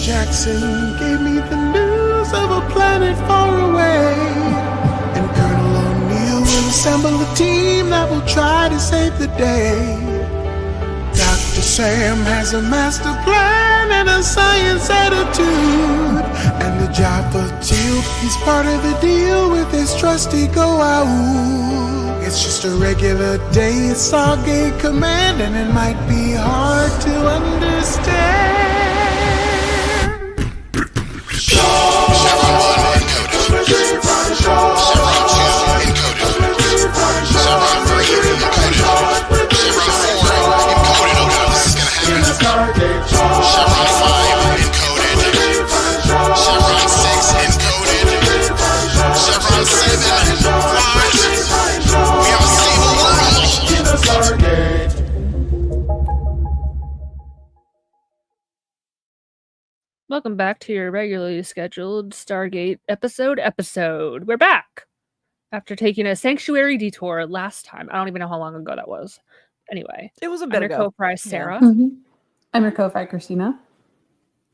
Jackson gave me the news of a planet far away. And Colonel O'Neill will assemble a team that will try to save the day. Dr. Sam has a master plan and a science attitude. And the job for Teal'c, he's part of the deal with his trusty go-out. It's just a regular day at Stargate Command, and it might be hard to understand. Chevron 1 encoded. Chevron 2 encoded. Chevron 3 encoded. Chevron 4 encoded. Oh no, this is gonna happen. Chevron 5 encoded. Chevron 6 encoded. Chevron 7 flies. We have a stable world. Welcome back to your regularly scheduled Stargate episode. We're back after taking a sanctuary detour last time. I don't even know how long ago that was. Anyway, it was a bit I'm ago. your co-fry Sarah. Yeah. Mm-hmm. I'm your co-fry Christina.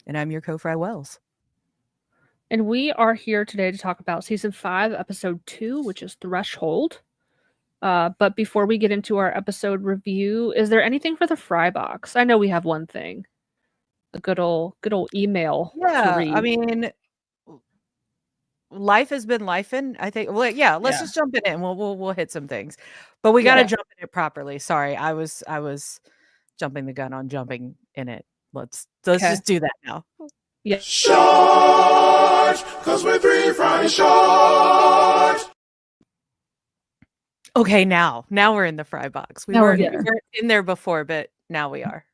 And I'm your co-fry Wells. And we are here today to talk about season 5, episode 2, which is Threshold. But before we get into our episode review, is there anything for the fry box? I know we have one thing. The good old email. Yeah, I mean, life has been lifing. I think. Well, yeah. Let's just jump in and we'll hit some things, but we got to jump in it properly. Sorry, I was jumping the gun on jumping in it. Let's just do that now. Yeah. Short, 'cause we're 3 Friday short. Okay, now we're in the fry box. We weren't in there before, but now we are.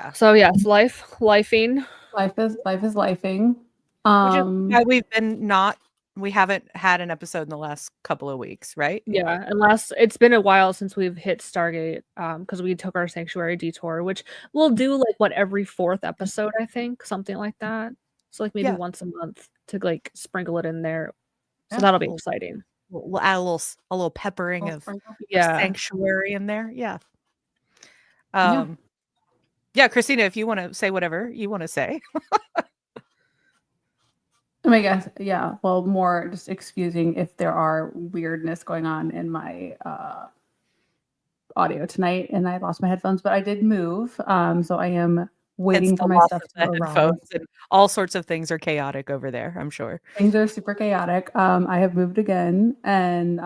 Yeah. So yes, lifing. Life is lifing. We haven't had an episode in the last couple of weeks, right? Yeah, unless it's been a while since we've hit Stargate, because we took our sanctuary detour, which we'll do every 4th episode, I think, something like that. So maybe once a month to sprinkle it in there. So that'll be exciting. We'll add a little peppering of sanctuary in there. Yeah. Yeah, Christina, if you want to say whatever you want to say. I guess, yeah. Well, more just excusing if there are weirdness going on in my audio tonight, and I lost my headphones, but I did move. So I am waiting for my stuff to arrive. And all sorts of things are chaotic over there, I'm sure. Things are super chaotic. I have moved again, and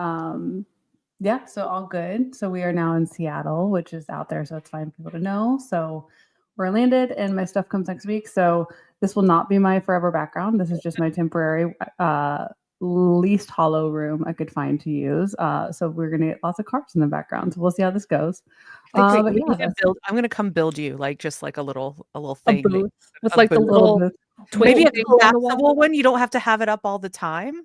so all good. So we are now in Seattle, which is out there, so it's fine for people to know. So we're landed, and my stuff comes next week. So this will not be my forever background. This is just my temporary, least hollow room I could find to use. So we're gonna get lots of cars in the background. So we'll see how this goes. I'm gonna come build you just a little thing with the little maybe a collapsible one. You don't have to have it up all the time.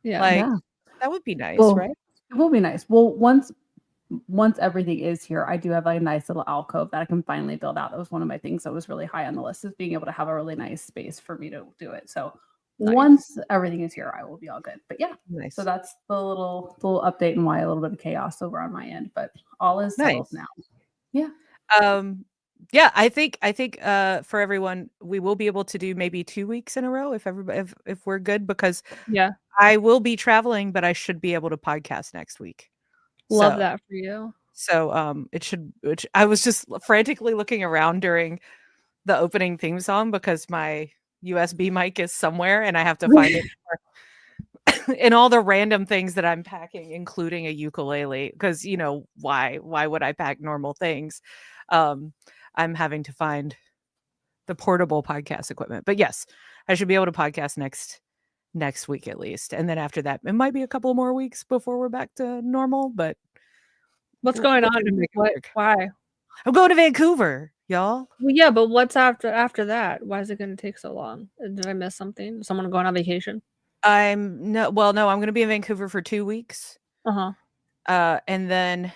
Yeah, that would be nice, right? It will be nice. Well, once everything is here, I do have a nice little alcove that I can finally build out. That was one of my things that was really high on the list, is being able to have a really nice space for me to do it. So once everything is here, I will be all good. But nice. So that's the little update and why a little bit of chaos over on my end, but all is settled now. Yeah. I think for everyone, we will be able to do maybe 2 weeks in a row if we're good, because I will be traveling, but I should be able to podcast next week. Love that for you. So which I was just frantically looking around during the opening theme song because my USB mic is somewhere and I have to find it in all the random things that I'm packing, including a ukulele, because why would I pack normal things? I'm having to find the portable podcast equipment. But yes, I should be able to podcast next week at least. And then after that, it might be a couple more weeks before we're back to normal, but what's going on? Why? I'm going to Vancouver, y'all. Well, yeah, but what's after that? Why is it going to take so long? Did I miss something? Is someone going on vacation? I'm going to be in Vancouver for 2 weeks. And then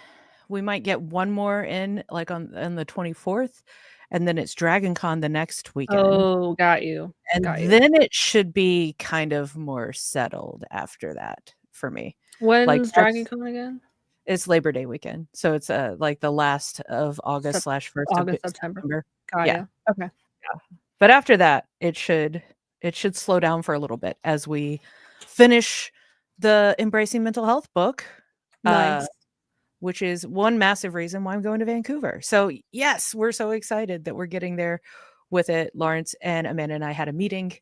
we might get one more in on the 24th. And then it's Dragon Con the next weekend. Oh, got you. Then it should be kind of more settled after that for me. When's Dragon Con again? It's Labor Day weekend. So it's the last of August / 1st August, of September. Got you. Okay. Yeah. But after that, it should slow down for a little bit as we finish the Embracing Mental Health book. Nice. Which is one massive reason why I'm going to Vancouver. So yes, we're so excited that we're getting there with it. Lawrence and Amanda and I had a meeting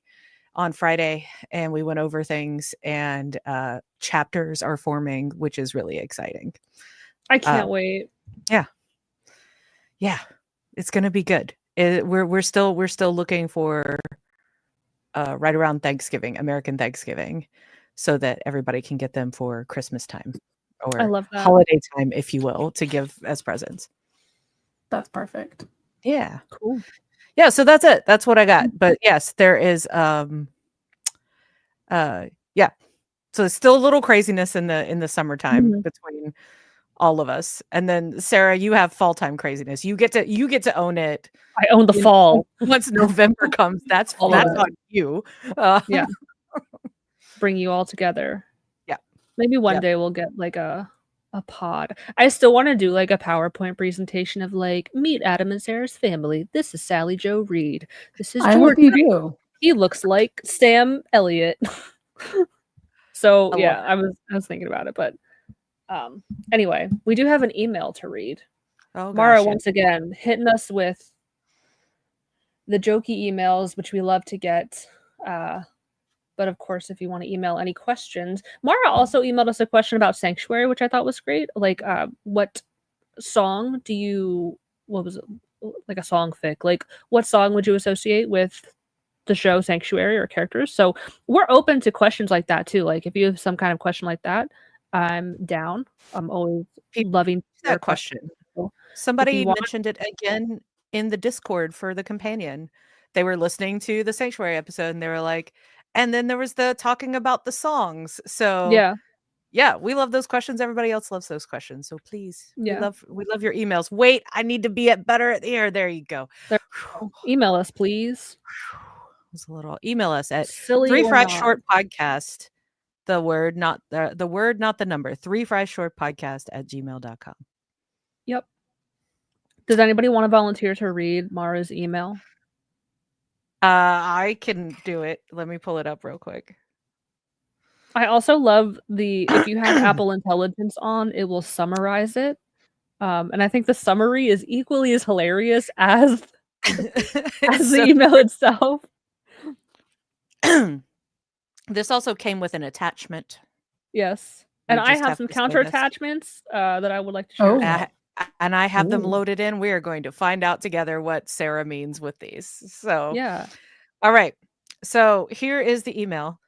on Friday and we went over things, and chapters are forming, which is really exciting. I can't wait. Yeah, it's gonna be good. We're still looking for right around Thanksgiving, American Thanksgiving, so that everybody can get them for Christmas time I or love that. holiday time, if you will, to give as presents. That's perfect. Yeah. Cool. Yeah, so that's it. That's what I got. But yes, there is yeah. So it's still a little craziness in the summertime between all of us. And then Sarah, you have fall time craziness. You get to own it. I own the fall. Once November comes, that's All of it. on you. Yeah. Bring you all together. Yeah. Maybe one Yep. day we'll get like a pod. I still want to do like a PowerPoint presentation of like, meet Adam and Sarah's family. This is Sally Joe Reed. This is I hope you Jordan. do. He looks like Sam Elliott. So I yeah, love I was thinking about it, but anyway, we do have an email to read. Oh, Mara gosh, yeah. once again hitting us with the jokey emails, which we love to get. But of course, if you want to email any questions, Mara also emailed us a question about Sanctuary, which I thought was great. Like, what song do you? What was it? Like a song fic? Like, what song would you associate with the show Sanctuary or characters? So we're open to questions like that too. Like, if you have some kind of question like that, I'm down. I'm always loving to hear That question. So Somebody want- mentioned it again in the Discord for the companion. They were listening to the Sanctuary episode and they were like, and then there was the talking about the songs. So yeah, we love those questions. Everybody else loves those questions. So please, Yeah. we love your emails. Wait, I need to be at better at the air. There you go. Email us, please. It's a little email us at Silly 3 or Fry not. Short Podcast. The word, not the word, not the number. 3 Fry Short Podcast at gmail.com. Yep. Does anybody want to volunteer to read Mara's email? I can do it. Let me pull it up real quick. I also love if you have Apple Intelligence on, it will summarize it. And I think the summary is equally as hilarious as the email itself. This also came with an attachment. Yes. And I have some counter attachments that I would like to share. And I have them loaded in. We are going to find out together what Sarah means with these. So yeah. All right. So here is the email.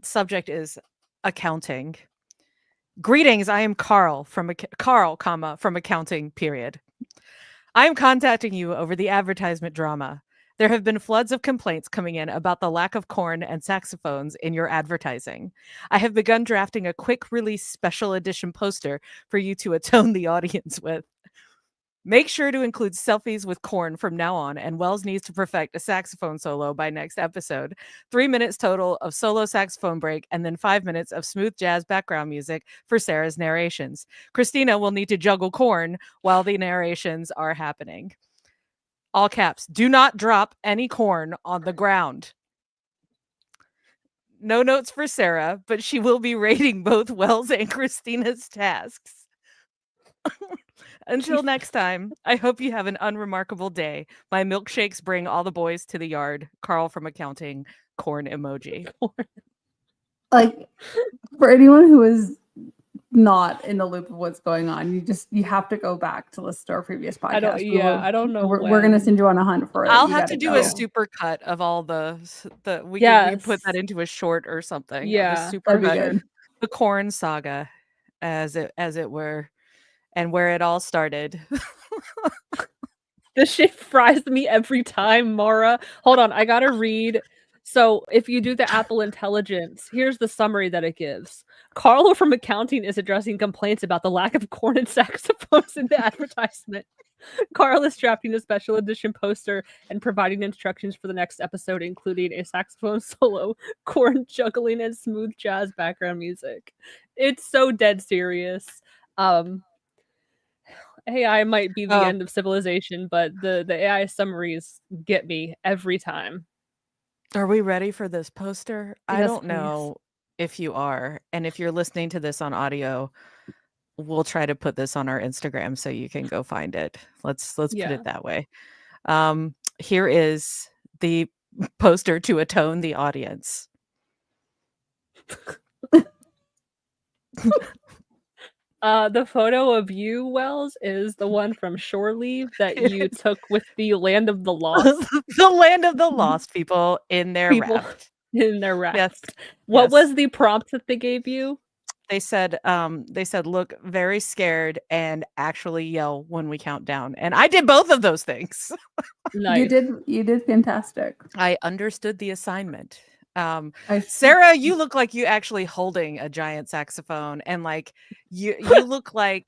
Subject is accounting. Greetings. I am Carl from accounting, period. I am contacting you over the advertisement drama. There have been floods of complaints coming in about the lack of corn and saxophones in your advertising. I have begun drafting a quick release special edition poster for you to atone the audience with. Make sure to include selfies with corn from now on, and Wells needs to perfect a saxophone solo by next episode. 3 minutes total of solo saxophone break, and then 5 minutes of smooth jazz background music for Sarah's narrations. Christina will need to juggle corn while the narrations are happening. All caps, do not drop any corn on the ground. No notes for Sarah, but she will be rating both Wells and Christina's tasks. Until next time, I hope you have an unremarkable day. My milkshakes bring all the boys to the yard. Carl from accounting, corn emoji. Like, for anyone who is not in the loop of what's going on, you have to go back to listen to our previous podcast. I don't know. We're gonna send you on a hunt for it. I'll have to do a super cut of all we can put that into a short or something. Yeah, super that'd be good. The corn saga, as it were, and where it all started. This shit fries me every time, Mara. Hold on, I gotta read. So if you do the Apple Intelligence, here's the summary that it gives. Carlo from accounting is addressing complaints about the lack of corn and saxophones in the advertisement. Carl is drafting a special edition poster and providing instructions for the next episode, including a saxophone solo, corn juggling, and smooth jazz background music. It's so dead serious. AI might be the Oh. end of civilization, but the AI summaries get me every time. Are we ready for this poster? I Yes, don't please. know if you are. And if you're listening to this on audio, we'll try to put this on our Instagram so you can go find it. Let's put Yeah. it that way. Here is the poster to atone the audience. The photo of you, Wells, is the one from Shore Leave that you took with the Land of the Lost The land of the lost people in their people raft. in their raft. Yes. What yes. was the prompt that they gave you? They said look very scared and actually yell when we count down. And I did both of those things. Nice. You did fantastic. I understood the assignment. I Sarah, you look like you actually holding a giant saxophone, and like you look like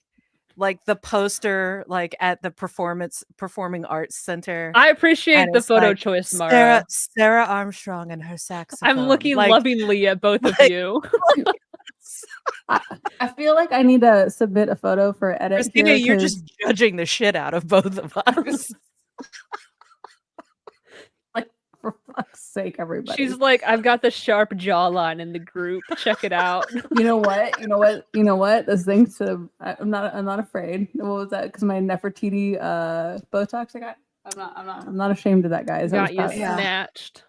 the poster like at the performing arts center. I And appreciate the it's photo like, choice, Mara. Sarah Armstrong and her saxophone. I'm looking like, lovingly at both of like- you. I feel like I need to submit a photo for edit Christina, here. you're 'cause, just judging the shit out of both of us. like, for fuck's sake, everybody. She's like, I've got the sharp jawline in the group. Check it out. You know what? This thing to I'm not afraid. What was that? Because my Nefertiti Botox I got. I'm not ashamed of that, guys. That was Got you proud- yeah. snatched.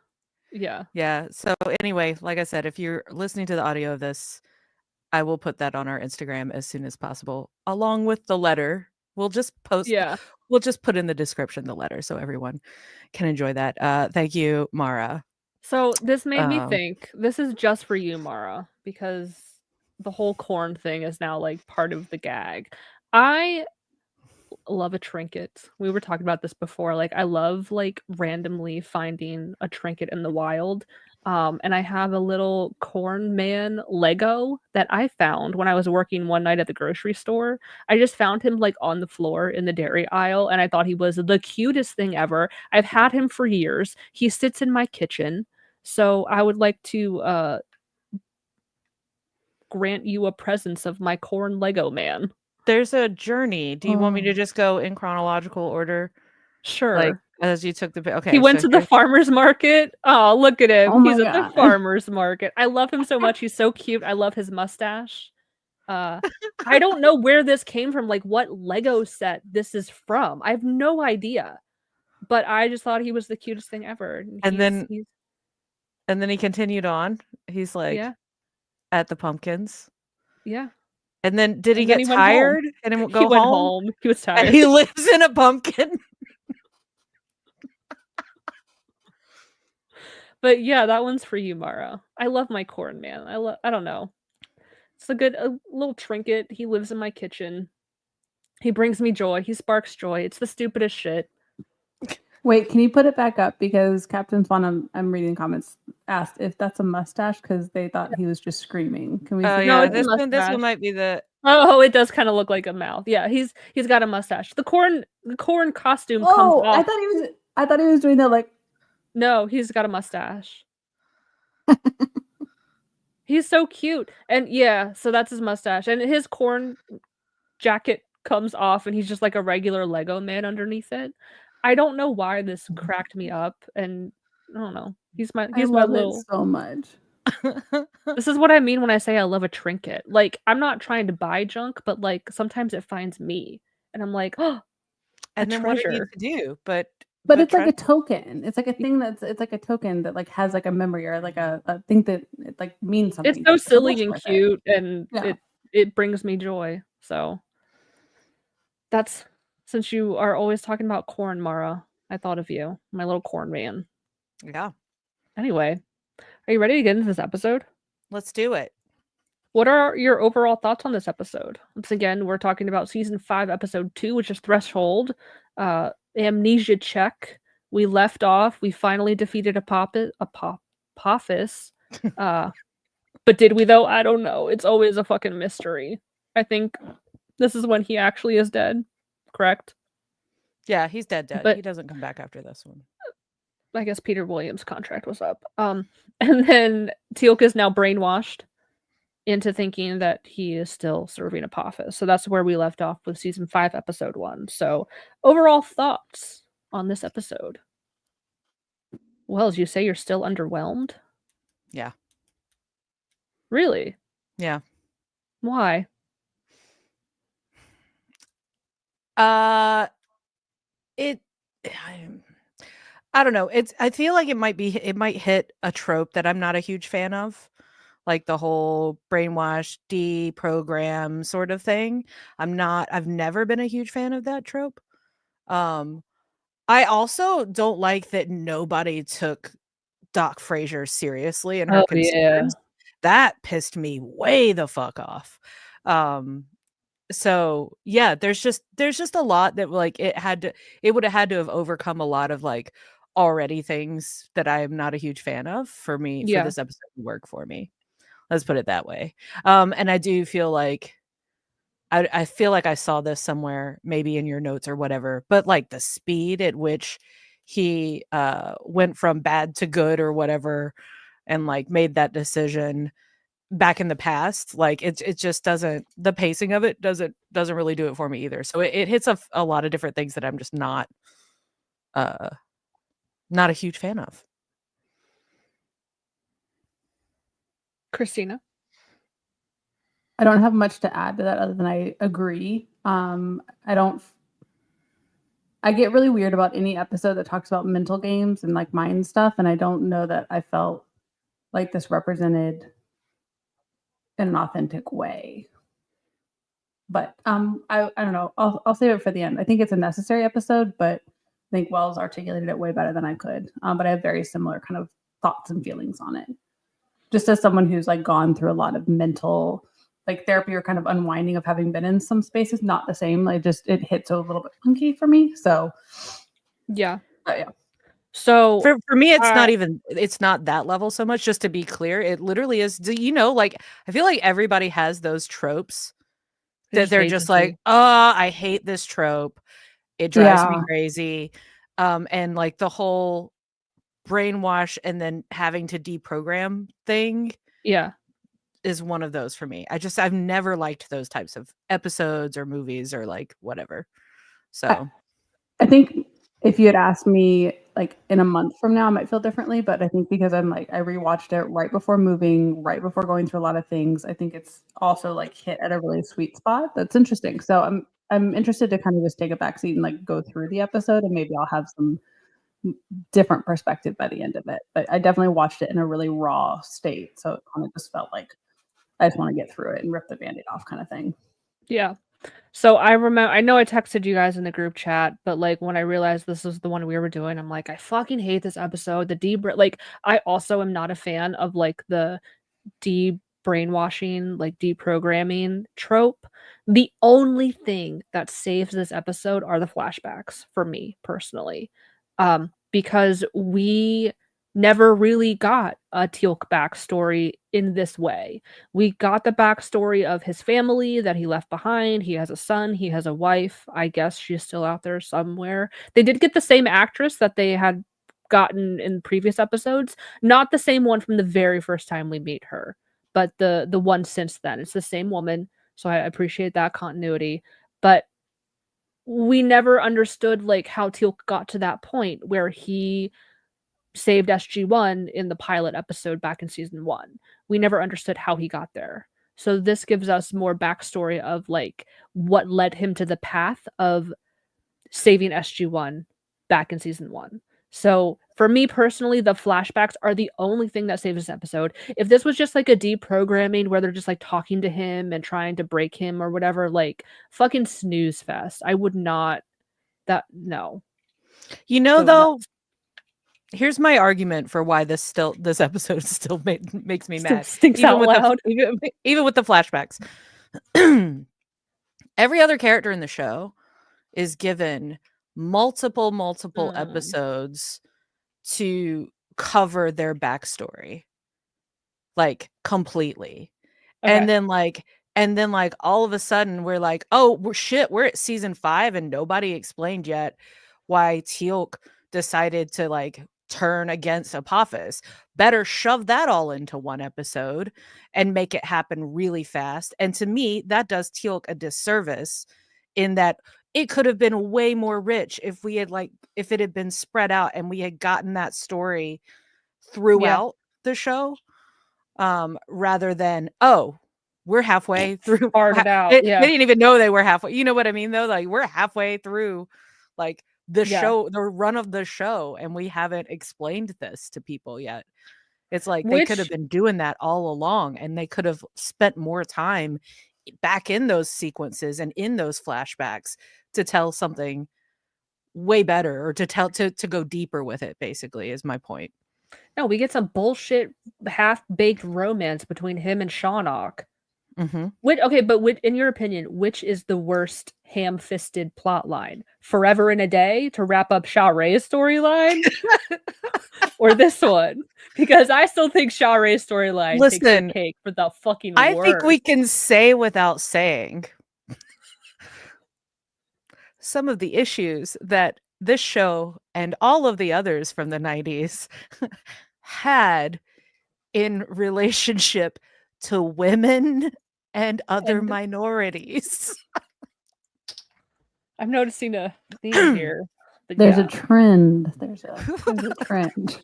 Yeah. Yeah. So anyway, like I said, if you're listening to the audio of this, I will put that on our Instagram as soon as possible, along with the letter. We'll just post. Yeah. We'll just put in the description the letter so everyone can enjoy that. Thank you, Mara. So this made me think, this is just for you, Mara, because the whole corn thing is now like part of the gag. I love a trinket. We were talking about this before. Like I love like randomly finding a trinket in the wild. And I have a little corn man Lego that I found when I was working one night at the grocery store. I just found him like on the floor in the dairy aisle, and I thought he was the cutest thing ever. I've had him for years. He sits in my kitchen. So I would like to grant you a presence of my corn Lego man. There's a journey. Do you want me to Oh. just go in chronological order? Sure. Like as you took the okay. He went so to the here's- farmer's market. Oh, look at him. Oh my He's at the God. farmer's market. I love him so much. He's so cute. I love his mustache. I don't know where this came from, like what Lego set this is from. I have no idea. But I just thought he was the cutest thing ever. And then he's And then he continued on. He's like yeah, at the pumpkins. yeah. And then did he And then get he went home. tired and then go He went home? home. He was tired. And he lives in a pumpkin. But yeah, that one's for you, Mara. I love my corn man. I don't know. It's a little trinket. He lives in my kitchen. He brings me joy. He sparks joy. It's the stupidest shit. Wait, can you put it back up? Because Captain Swan, I'm reading comments, asked if that's a mustache because they thought he was just screaming. Can we? Oh see No, yeah, that? it's a this mustache. one might be the Oh, it does kind of look like a mouth. Yeah, he's got a mustache. The corn costume comes Oh, off. I thought he was doing that like. No, he's got a mustache. He's so cute. And yeah, so that's his mustache. And his corn jacket comes off and he's just like a regular Lego man underneath it. I don't know why this cracked me up, and I don't know. He's my I my love little it so much. This is what I mean when I say I love a trinket. Like I'm not trying to buy junk, but like sometimes it finds me and I'm like, "Oh, and then what are you treasure." to do? But But it's like try- a token. It's like a thing it's like a token that like has like a memory or like a thing that it like means something. It's so much silly and with it. cute, and Yeah. it brings me joy. So that's since you are always talking about corn, Mara, I thought of you, my little corn man. yeah, Anyway, are you ready to get into this episode? let's do it. What are your overall thoughts on this episode? Once again, we're talking about season 5, episode 2, which is Threshold. Amnesia check. We left off. We finally defeated Apophis. But did we though? I don't know. It's always a fucking mystery. I think this is when he actually is dead. Correct? Yeah, he's dead. But- He doesn't come back after this one. I guess Peter Williams' contract was up. And then Teal'c is now brainwashed. into thinking that he is still serving Apophis. So that's where we left off with season 5, episode 1. So overall thoughts on this episode? Well, as you say, you're still underwhelmed? Yeah. Really? Yeah. Why? It I don't know. I feel like it might hit a trope that I'm not a huge fan of. Like the whole brainwash, deprogram sort of thing. I've never been a huge fan of that trope. I also don't like that nobody took Doc Frazier seriously and her Oh, yeah. concerns. That pissed me way the fuck off. So yeah, there's just a lot that like it would have had to have overcome a lot of like already things that I am not a huge fan of for Yeah. this episode to work for me. Let's put it that way. And I do feel like I feel like I saw this somewhere, maybe in your notes or whatever, but like the speed at which he went from bad to good or whatever and like made that decision back in the past, like it just doesn't, the pacing of it doesn't really do it for me either. So it hits a lot of different things that I'm just not a huge fan of. Christina? I don't have much to add to that other than I agree. I get really weird about any episode that talks about mental games and like mind stuff, and I don't know that I felt like this represented in an authentic way. But I don't know. I'll save it for the end. I think it's a necessary episode, but I think Wells articulated it way better than I could. But I have very similar kind of thoughts and feelings on it. Just as someone who's like gone through a lot of mental like therapy or kind of unwinding of having been in some spaces, not the same. Like just it hits a little bit funky for me. So Yeah. yeah. So for me, it's not that level so much. Just to be clear, it literally is. Do you know? Like I feel like everybody has those tropes that they're just like, oh, I hate this trope. It drives me crazy. And like the whole brainwash and then having to deprogram thing. Yeah. Is one of those for me. I've never liked those types of episodes or movies or like whatever. So I think if you had asked me like in a month from now, I might feel differently. But I think because I'm like I rewatched it right before moving, right before going through a lot of things, I think it's also like hit at a really sweet spot. That's interesting. So I'm interested to kind of just take a backseat and like go through the episode, and maybe I'll have some different perspective by the end of it. But I definitely watched it in a really raw state, so it kind of just felt like I just want to get through it and rip the Band-Aid off kind of thing. Yeah. So I remember, I know I texted you guys in the group chat, but like when I realized this was the one we were doing, I'm like, I fucking hate this episode. Like I also am not a fan of like the brainwashing, like deprogramming trope. The only thing that saves this episode are the flashbacks for me personally. Because we never really got a Teal'c backstory in this way. We got the backstory of his family that he left behind. He has a son, he has a wife. I guess she's still out there somewhere. They did get the same actress that they had gotten in previous episodes, not the same one from the very first time we meet her, but the one since then. It's the same woman, so I appreciate that continuity. But we never understood like how Teal'c got to that point where he saved SG-1 in the pilot episode back in season 1. We never understood how he got there. So this gives us more backstory of like what led him to the path of saving SG-1 back in season 1. So for me personally, the flashbacks are the only thing that saves this episode. If this was just like a deprogramming where they're just like talking to him and trying to break him or whatever, like fucking snooze fest. I would not no. You know, though, here's my argument for why this episode still makes me mad. Stinks even out with loud. Even with the flashbacks. Every other character in the show is given multiple episodes to cover their backstory, like completely. Okay. And then like all of a sudden we're like, oh, we're at season 5 and nobody explained yet why Teal'c decided to like turn against Apophis. Better shove that all into one episode and make it happen really fast. And to me, that does Teal'c a disservice in that it could have been way more rich if if it had been spread out and we had gotten that story throughout the show, rather than, oh, we're halfway through. Farted out. They Yeah. didn't even know they were halfway. You know what I mean, though? Like, we're halfway through, like, the Yeah. show, the run of the show, and we haven't explained this to people yet. It's like they could have been doing that all along, and they could have spent more time back in those sequences and in those flashbacks to tell something way better, or to go deeper with it, basically, is my point. No, we get some bullshit half-baked romance between him and Shinnok. Mm-hmm. In your opinion, which is the worst ham-fisted plot line? Forever in a Day to wrap up Sha'Rai's storyline? Or this one? Because I still think Sha'Rai's storyline takes the cake for the fucking I worst. think we can say without saying some of the issues that this show and all of the others from the 90s had in relationship to women and other minorities. I'm noticing a theme here. There's a trend. There's a trend.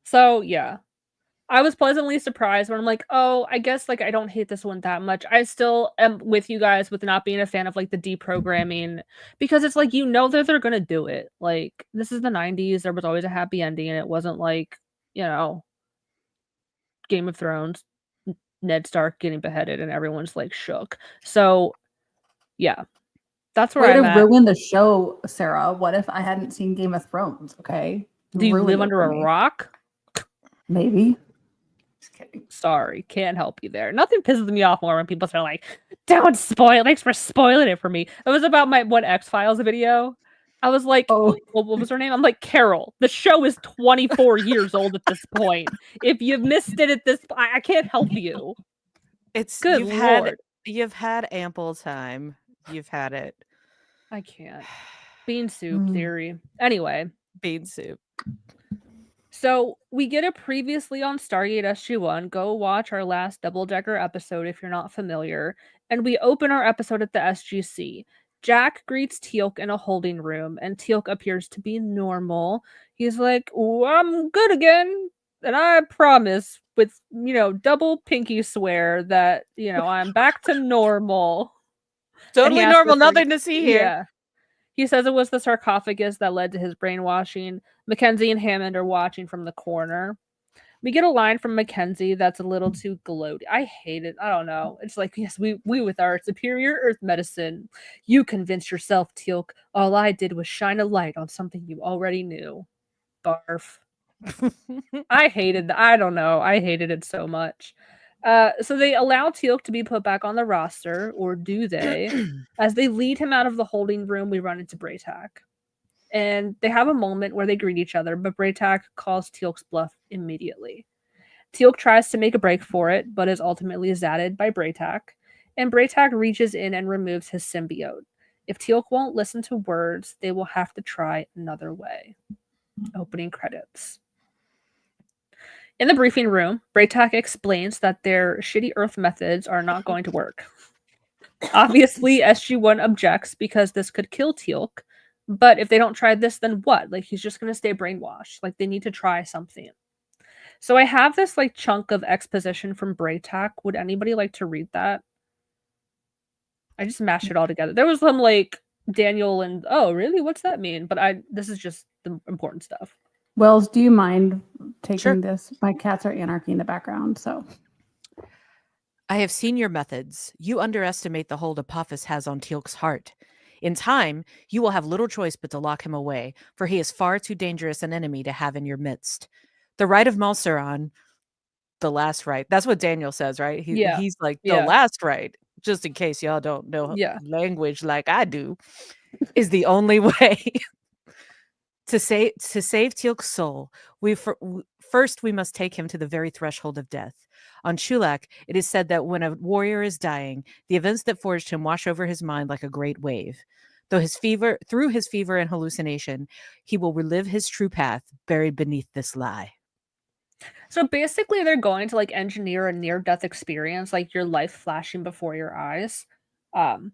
So yeah, I was pleasantly surprised when I'm like, oh, I guess like I don't hate this one that much. I still am with you guys with not being a fan of like the deprogramming, because it's like, you know, that they're gonna do it. Like, this is the 90s. There was always a happy ending, and it wasn't like, you know, Game of Thrones, Ned Stark getting beheaded and everyone's like shook. So yeah, that's where I'm at. Ruin the show, Sarah. What if I hadn't seen Game of Thrones? Okay, do you live under a rock? Maybe. Just kidding. Sorry, can't help you there. Nothing pisses me off more when people are like, "Don't spoil." Thanks for spoiling it for me. It was about my X-Files video. I was like, oh, what was her name? I'm like, Carol. The show is 24 years old at this point. If you've missed it at this, I can't help you. It's good Lord. You've had ample time. You've had it. I can't. Bean soup theory. Anyway, bean soup. So we get a previously on Stargate SG-1. Go watch our last double-decker episode if you're not familiar. And we open our episode at the SGC. Jack greets Teal'c in a holding room, and Teal'c appears to be normal. He's like, oh, I'm good again. And I promise, with, you know, double pinky swear that, you know, I'm back to normal. Totally normal, nothing to see here. Yeah. He says it was the sarcophagus that led to his brainwashing. Mackenzie and Hammond are watching from the corner. We get a line from Mackenzie that's a little too gloaty. I hate it. I don't know. It's like, yes, we with our superior earth medicine. You convinced yourself, Teal'c. All I did was shine a light on something you already knew. Barf. I hated that. I don't know. I hated it so much. So they allow Teal'c to be put back on the roster, or do they? As they lead him out of the holding room, we run into Braytac. And they have a moment where they greet each other, but Braytac calls Teal'c's bluff immediately. Teal'c tries to make a break for it, but is ultimately zatted by Braytac. And Braytac reaches in and removes his symbiote. If Teal'c won't listen to words, they will have to try another way. Opening credits. In the briefing room, Braytac explains that their shitty Earth methods are not going to work. Obviously, SG-1 objects because this could kill Teal'c. But if they don't try this, then what? Like, he's just going to stay brainwashed. Like, they need to try something. So I have this, like, chunk of exposition from Braytac. Would anybody like to read that? I just mashed it all together. There was some, like, Daniel and, oh, really? What's that mean? But this is just the important stuff. Wells, do you mind taking this? My cats are anarchy in the background, so. I have seen your methods. You underestimate the hold Apophis has on Teal'c's heart. In time, you will have little choice but to lock him away, for he is far too dangerous an enemy to have in your midst. The right of Malsuran, the last right, that's what Daniel says, right? He's like, the last right, just in case y'all don't know language like I do, is the only way. To save Teal'c's soul, first we must take him to the very threshold of death. On Teal'c, it is said that when a warrior is dying, the events that forged him wash over his mind like a great wave. through his fever and hallucination, he will relive his true path buried beneath this lie. So basically, they're going to like engineer a near-death experience, like your life flashing before your eyes. Um,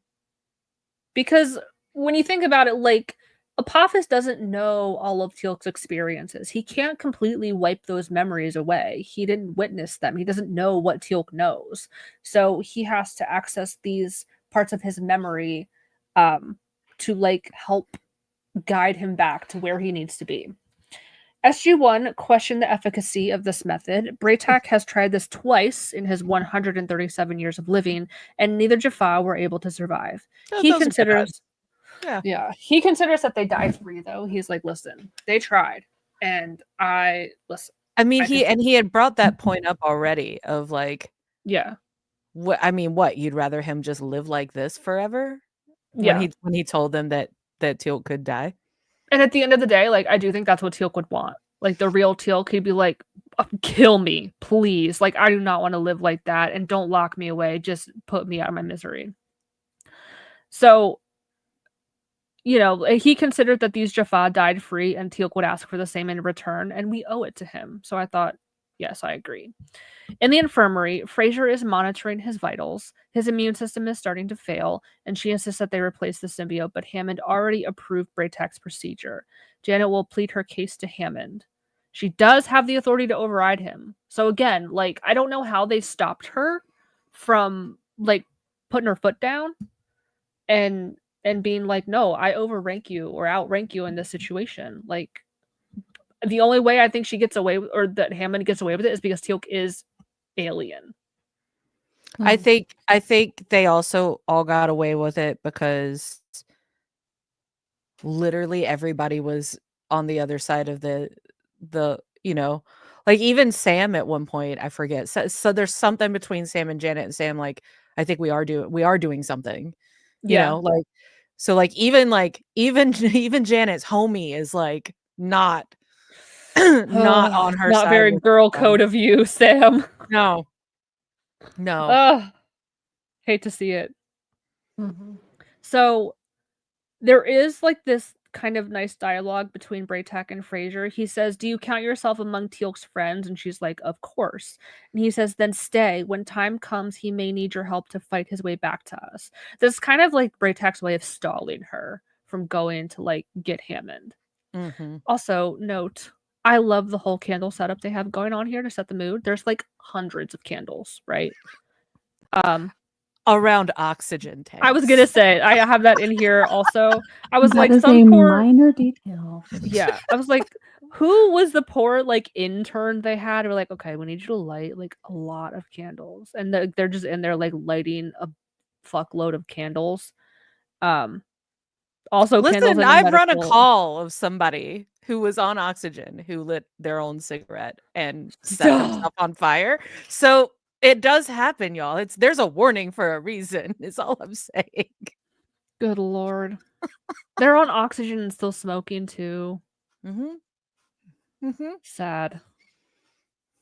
because when you think about it, like Apophis doesn't know all of Teal'c's experiences. He can't completely wipe those memories away. He didn't witness them. He doesn't know what Teal'c knows. So he has to access these parts of his memory to like help guide him back to where he needs to be. SG-1 questioned the efficacy of this method. Braytak has tried this twice in his 137 years of living, and neither Jaffa were able to survive. Oh, He those are considers, bad. yeah, he considers that they died free. Though he's like, listen, they tried, and I listen. I mean, I he had brought that point up already of like, Yeah, what you'd rather him just live like this forever? yeah. When he told them that Teal'c could die. And at the end of the day, like I do think that's what Teal'c would want. Like the real Teal'c, he'd be like, kill me, please. Like I do not want to live like that, and don't lock me away. Just put me out of my misery. So, you know, he considered that these Jaffa died free, and Teal'c would ask for the same in return, and we owe it to him. So I thought, yes, I agree. In the infirmary, Fraser is monitoring his vitals. His immune system is starting to fail, and she insists that they replace the symbiote, but Hammond already approved Braytak's procedure. Janet will plead her case to Hammond. She does have the authority to override him. So again, like, I don't know how they stopped her from, like, putting her foot down and being like, no, I overrank you or outrank you in this situation. Like, the only way I think she gets away with, or that Hammond gets away with it, is because Teal'c is alien. I think they also all got away with it because literally everybody was on the other side of the you know, like even Sam at one point, I forget. So there's something between Sam and Janet, and Sam like, I think we are doing something. You know, like, so like even even Janet's homie is like not not on her not side. very girl code of you, Sam. No. Hate to see it. So there is like this kind of nice dialogue between Braytak and Fraser. He says, "Do you count yourself among Teal'c's friends?" And she's like, "Of course." And he says, "Then stay. When time comes, he may need your help to fight his way back to us." This is kind of like Braytak's way of stalling her from going to like get Hammond. Also, note, I love the whole candle setup they have going on here to set the mood. There's like hundreds of candles, right? Around oxygen tanks. I was gonna say I have that in here also. I was That like, is some a poor minor detail. Yeah, I was like, who was the poor like intern they had? We're like, okay, we need you to light like a lot of candles, and they're just in there like lighting a fuckload of candles. Also, candles Listen, in I've run a medical- call of somebody who was on oxygen who lit their own cigarette and set themselves on fire. So it does happen, y'all. There's a warning for a reason, is all I'm saying. Good Lord. They're on oxygen and still smoking too. Sad.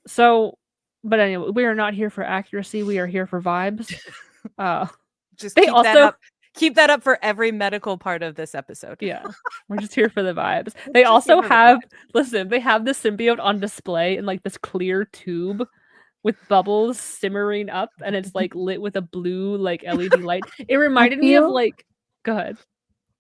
So, but anyway, we are not here for accuracy. We are here for vibes. Just They keep also that up. Keep that up for every medical part of this episode. Yeah, we're just here for the vibes. They also have, listen, they have the symbiote on display in like this clear tube with bubbles simmering up, and it's like lit with a blue like LED light. It reminded me of like, go ahead.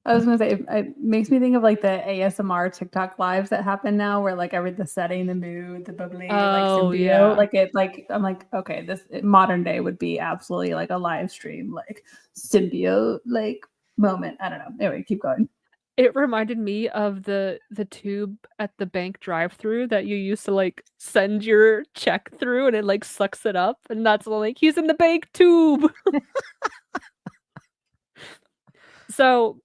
I was gonna say it makes me think of like the ASMR TikTok lives that happen now, where like the setting, the mood, the bubbly, like symbiote, yeah. like it, like I'm like, okay, this modern day would be absolutely like a live stream, like symbiote, like moment. I don't know. Anyway, keep going. It reminded me of the tube at the bank drive-through that you used to like send your check through, and it like sucks it up, and that's like he's in the bank tube. So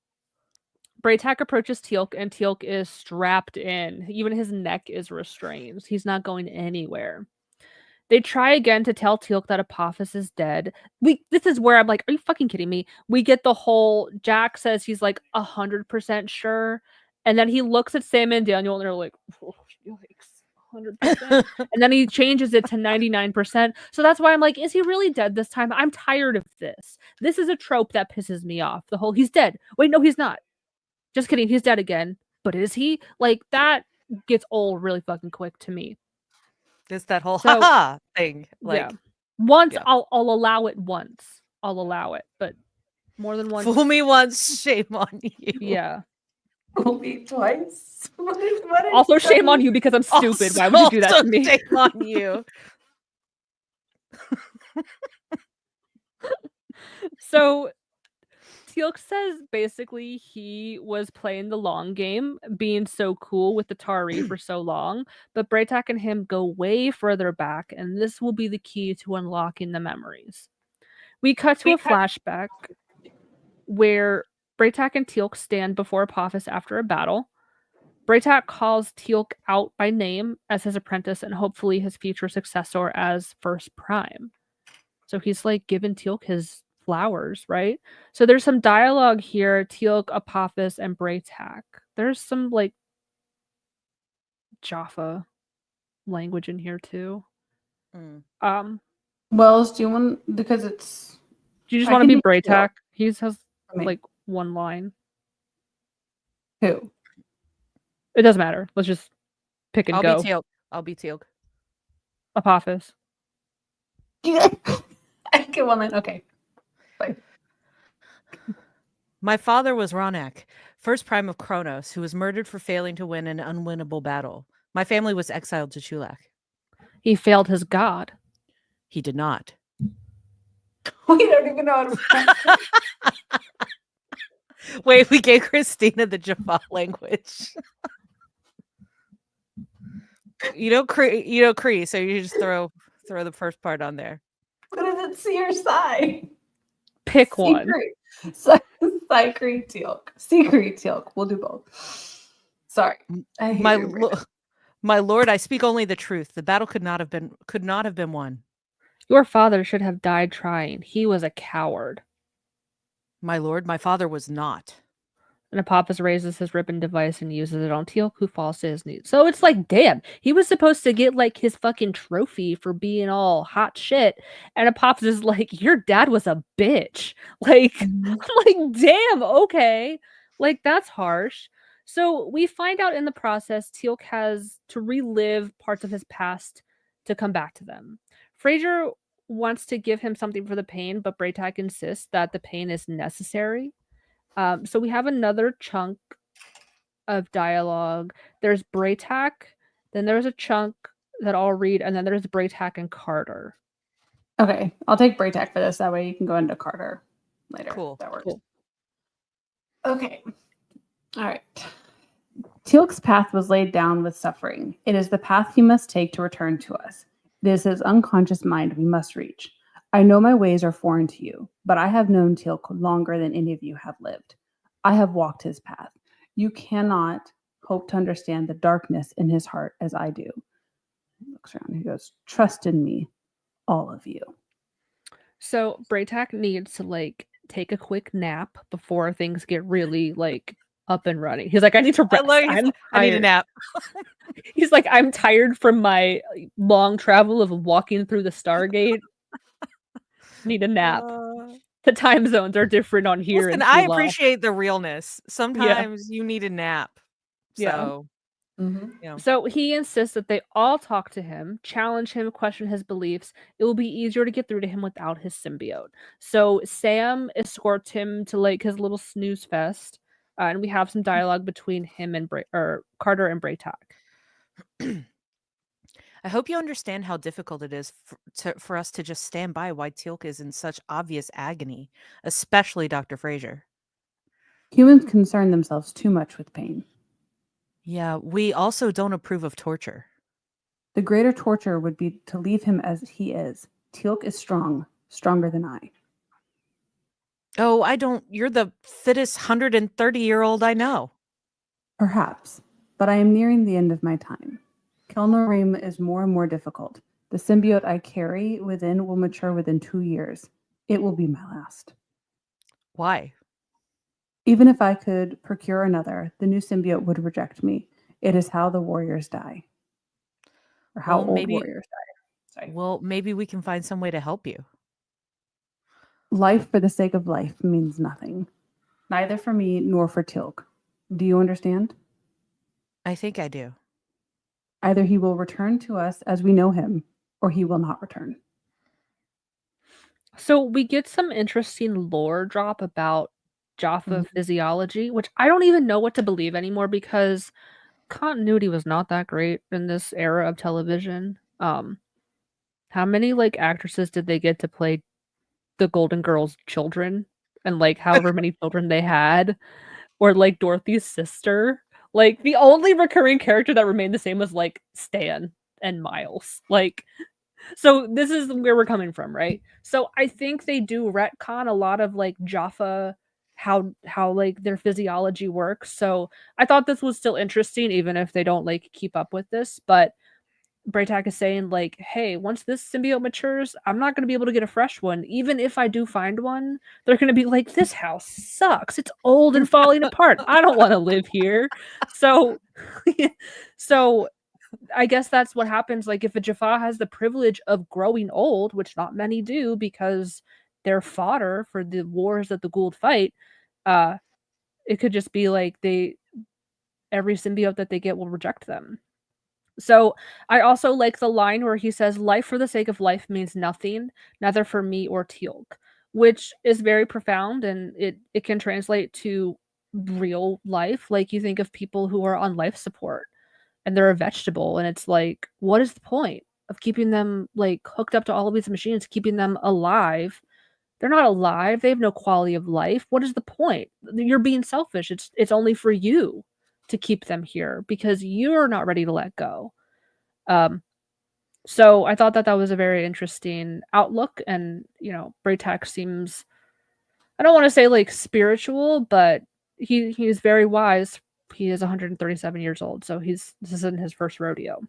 Braytak approaches Teal'c, and Teal'c is strapped in. Even his neck is restrained. He's not going anywhere. They try again to tell Teal'c that Apophis is dead. This is where I'm like, are you fucking kidding me? We get the whole, Jack says he's like 100% sure. And then he looks at Sam and Daniel, and they're like, oh, yikes. 100%. And then he changes it to 99%. So that's why I'm like, is he really dead this time? I'm tired of this. This is a trope that pisses me off. The whole, he's dead. Wait, no, he's not. Just kidding. He's dead again. But is he? Like, that gets old really fucking quick to me. It's that whole So- haha thing. Like, yeah. Once, yeah. I'll allow it once. I'll allow it. But more than once. fool me once, shame on you. Yeah. Fool me twice. Also, shame on you because I'm stupid. Why would you do that Also to me? shame on you. So Teal'c says basically he was playing the long game, being so cool with the Tari for so long, but Braytak and him go way further back, and this will be the key to unlocking the memories. We cut to a flashback where Braytak and Teal'c stand before Apophis after a battle. Braytak calls Teal'c out by name as his apprentice and hopefully his future successor as First Prime. So he's like giving Teal'c his flowers, right? So there's some dialogue here, Teal'c, Apophis, and Braytak. There's some like Jaffa language in here too. Wells, do you want, because it's Do you just I want to can be do Teal'c. Braytak? He has I mean, like one line. who? It doesn't matter. Let's just pick and I'll go. be Teal'c. I'll be Teal'c. Apophis. I get one line. Okay. Fine. My father was Ronak, first prime of Kronos, who was murdered for failing to win an unwinnable battle. My family was exiled to Teal'c. He failed his god. He did not. We don't even know how to pronounce it. Wait, we gave Christina the Jaffa language. you know Cree, so you just throw the first part on there. What does it see or sigh? Pick one. Sigh, Cree, Teal'c. See, Cree, Teal'c. We'll do both. Sorry. I hate you, Brandon. My lord, I speak only the truth. The battle could not have been won. Your father should have died trying. He was a coward. My lord, my father was not. And Apophis raises his ribbon device and uses it on Teal'c, who falls to his knees. So it's like, damn, he was supposed to get like his fucking trophy for being all hot shit. And Apophis is like, your dad was a bitch. Like, I'm like, damn, okay. Like, that's harsh. So we find out in the process, Teal'c has to relive parts of his past to come back to them. Fraser wants to give him something for the pain, but Braytak insists that the pain is necessary. So we have another chunk of dialogue. There's Braytak, then there's a chunk that I'll read, and then there's Braytak and Carter. Okay, I'll take Braytak for this. That way you can go into Carter later. Cool. That works. Cool. Okay. All right. Teal'c's path was laid down with suffering. It is the path he must take to return to us. It is his unconscious mind we must reach. I know my ways are foreign to you, but I have known Teal'c longer than any of you have lived. I have walked his path. You cannot hope to understand the darkness in his heart as I do. He looks around. He goes, trust in me, all of you. So Braytak needs to like take a quick nap before things get really like up and running. He's like, I need to rest. I need a nap. He's like, I'm tired from my long travel of walking through the Stargate. Need a nap. The time zones are different on here. Listen, in I Teal'c. appreciate the realness. Sometimes you need a nap. So, So he insists that they all talk to him, challenge him, question his beliefs. It will be easier to get through to him without his symbiote. So Sam escorts him to like his little snooze fest, and we have some dialogue between him and Carter and Braytak. I hope you understand how difficult it is for us to just stand by why Teal'c is in such obvious agony, especially Dr. Fraser. Humans concern themselves too much with pain. Yeah, we also don't approve of torture. The greater torture would be to leave him as he is. Teal'c is strong, stronger than I. Oh, I don't. You're the fittest 130-year-old I know. Perhaps, but I am nearing the end of my time. Kelnorim is more and more difficult. The symbiote I carry within will mature within 2 years. It will be my last. Why? Even if I could procure another, the new symbiote would reject me. It is how the warriors die. or how Well, old maybe- warriors die. Sorry. Well, maybe we can find some way to help you. Life for the sake of life means nothing, neither for me nor for Teal'c. Do you understand? I think I do. Either he will return to us as we know him, or he will not return. So we get some interesting lore drop about Jaffa Mhm. physiology, which I don't even know what to believe anymore because continuity was not that great in this era of television. How many like actresses did they get to play the Golden Girls' children and like however many children they had, or like Dorothy's sister? Like the only recurring character that remained the same was like Stan and Miles. Like so this is where we're coming from, right? So I think they do retcon a lot of like Jaffa how like their physiology works. So I thought this was still interesting even if they don't like keep up with this, but Braytak is saying like, "Hey, once this symbiote matures, I'm not going to be able to get a fresh one. Even if I do find one, they're going to be like, this house sucks. It's old and falling apart. I don't want to live here." So so I guess that's what happens. Like if a Jaffa has the privilege of growing old, which not many do because they're fodder for the wars that the Gould fight, uh, it could just be like every symbiote that they get will reject them. So I also like the line where he says, "Life for the sake of life means nothing, neither for me or Teal'c," which is very profound and it can translate to real life. Like you think of people who are on life support and they're a vegetable and it's like what is the point of keeping them like hooked up to all of these machines, keeping them alive? They're not alive, they have no quality of life. What is the point? You're being selfish. It's only for you to keep them here because you're not ready to let go. um so I thought that that was a very interesting outlook, and Braytak seems, I don't want to say like spiritual, but he's very wise. He is 137 years old, so this isn't his first rodeo.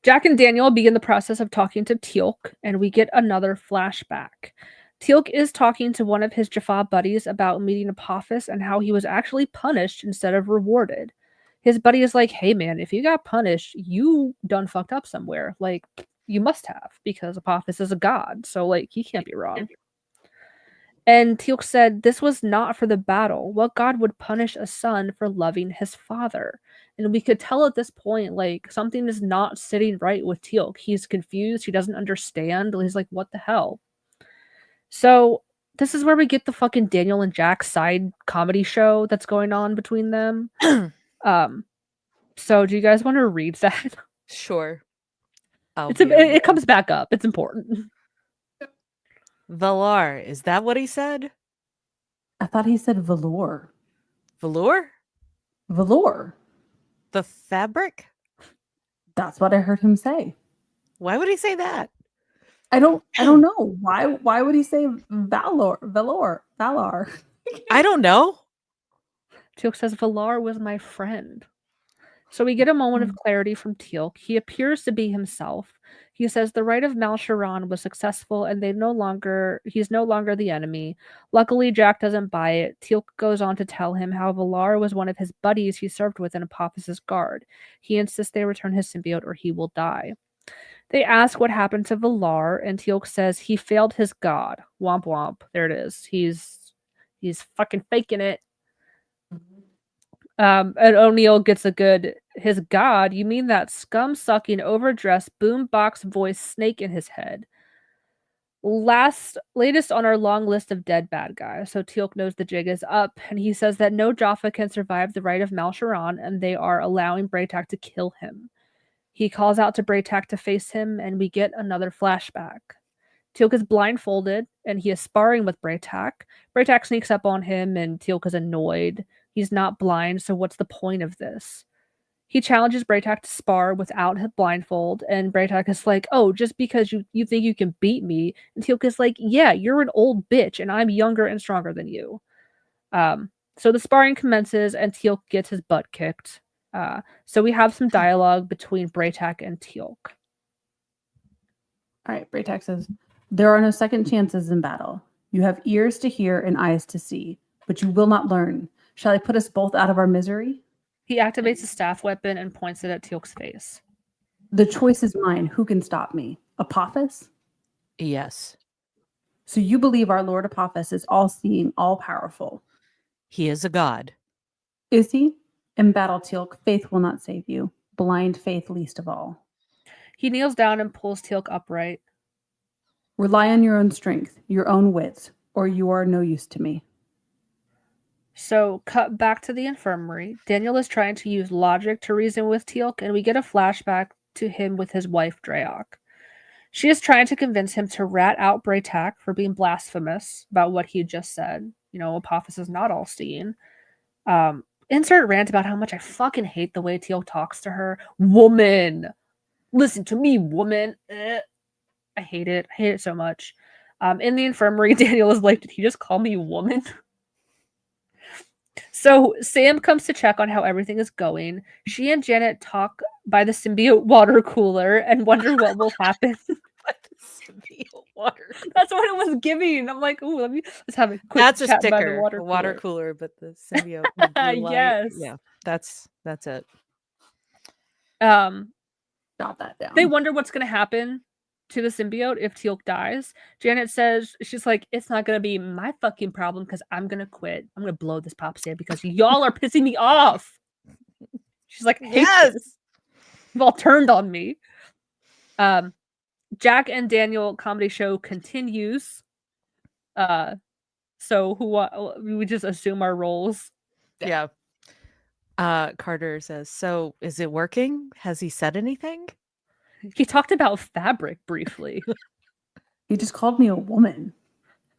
Jack and Daniel begin the process of talking to Teal'c, and we get another flashback. Teal'c is talking to one of his Jaffa buddies about meeting Apophis and how he was actually punished instead of rewarded. His buddy is like, "Hey man, if you got punished, you done fucked up somewhere. Like, you must have, because Apophis is a god, so like he can't be wrong." And Teal'c said, "This was not for the battle. What god would punish a son for loving his father?" And we could tell at this point, like, something is not sitting right with Teal'c. He's confused. He doesn't understand. He's like, what the hell? So this is where we get the fucking Daniel and Jack side comedy show that's going on between them. So do you guys want to read that? Sure. It comes back up. It's important. Valar, is that what he said? I thought he said velour. Velour? Velour. The fabric? That's what I heard him say. Why would he say that? I don't know. Why would he say Valar? I don't know. Teal'c says, "Valar was my friend." So we get a moment of clarity from Teal'c. He appears to be himself. He says the right of Malcheron was successful and he's no longer the enemy. Luckily, Jack doesn't buy it. Teal'c goes on to tell him how Valar was one of his buddies he served with in Apophis' guard. He insists they return his symbiote or he will die. They ask what happened to Valar, and Teal'c says he failed his god. Womp womp. There it is. He's fucking faking it. And O'Neill gets a good, his god, you mean that scum-sucking, overdressed, boombox voice snake in his head. Latest on our long list of dead bad guys, so Teal'c knows the jig is up, and he says that no Jaffa can survive the right of Malcheron, and they are allowing Braytak to kill him. He calls out to Braytak to face him, and we get another flashback. Teal'c is blindfolded, and he is sparring with Braytak. Braytak sneaks up on him, and Teal'c is annoyed. He's not blind, so what's the point of this? He challenges Braytak to spar without his blindfold, and Braytak is like, "Oh, just because you think you can beat me." And Teal'c is like, "Yeah, you're an old bitch, and I'm younger and stronger than you." So the sparring commences, and Teal'c gets his butt kicked. So we have some dialogue between Braytak and Teal'c. All right, Braytak says, "There are no second chances in battle. You have ears to hear and eyes to see, but you will not learn. Shall I put us both out of our misery?" He activates a staff weapon and points it at Teal'c's face. The choice is mine. Who can stop me? Apophis? Yes, So you believe our Lord Apophis is all-seeing, all-powerful. he is a god. Is he? In battle, Teal'c, faith will not save you. Blind faith least of all. He kneels down and pulls Teal'c upright. Rely on your own strength, your own wits, or you are no use to me. So, cut back to the infirmary. Daniel is trying to use logic to reason with Teal'c, and we get a flashback to him with his wife, Dreok. She is trying to convince him to rat out Braytak for being blasphemous about what he just said. You know, Apophis is not all seeing. Insert rant about how much I fucking hate the way Teal'c talks to her. Woman! Listen to me, woman! I hate it. I hate it so much. In the infirmary, Daniel is like, did he just call me woman? So Sam comes to check on how everything is going. She and Janet talk by the symbiote water cooler and wonder what will happen. Water. That's what it was giving. I'm like, ooh, let's have a quick That's a chat by the sticker. water A water cooler. cooler, but the symbiote. with blue light. Yes. Yeah, that's it. Jot that down. They wonder what's going to happen to the symbiote if Teal'c dies. Janet says, she's like, it's not going to be my fucking problem because I'm going to quit. I'm going to blow this pop stand because y'all are pissing me off. She's like, yes. You've all turned on me. Jack and Daniel comedy show continues. So we just assume our roles. Yeah. Carter says, so is it working? Has he said anything? He talked about fabric briefly. He just called me a woman.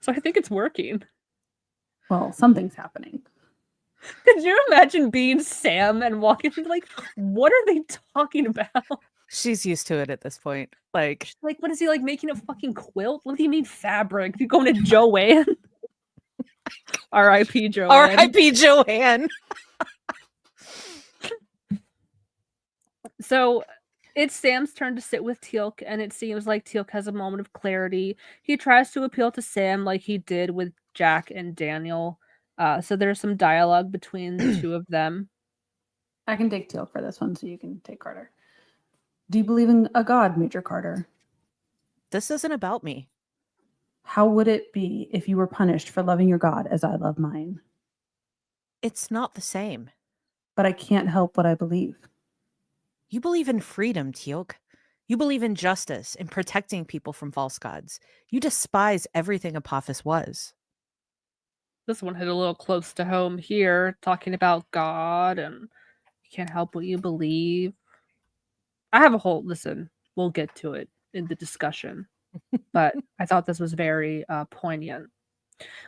So I think it's working. Well, something's happening. Could you imagine being Sam and walking through like, what are they talking about? She's used to it at this point. Like, what is he like making a fucking quilt? What do you mean fabric? You going to Joanne? R.I.P. Joanne. R.I.P. Joanne. So it's Sam's turn to sit with Teal'c, and it seems like Teal'c has a moment of clarity. He tries to appeal to Sam like he did with Jack and Daniel. So there's some dialogue between the two of them. I can take Teal'c for this one, so you can take Carter. Do you believe in a god, Major Carter? This isn't about me. How would it be if you were punished for loving your god as I love mine? It's not the same. But I can't help what I believe. You believe in freedom, Teal'c. You believe in justice and protecting people from false gods. You despise everything Apophis was. This one hit a little close to home here, talking about God and you can't help what you believe. I have a whole listen. We'll get to it in the discussion, but I thought this was very poignant.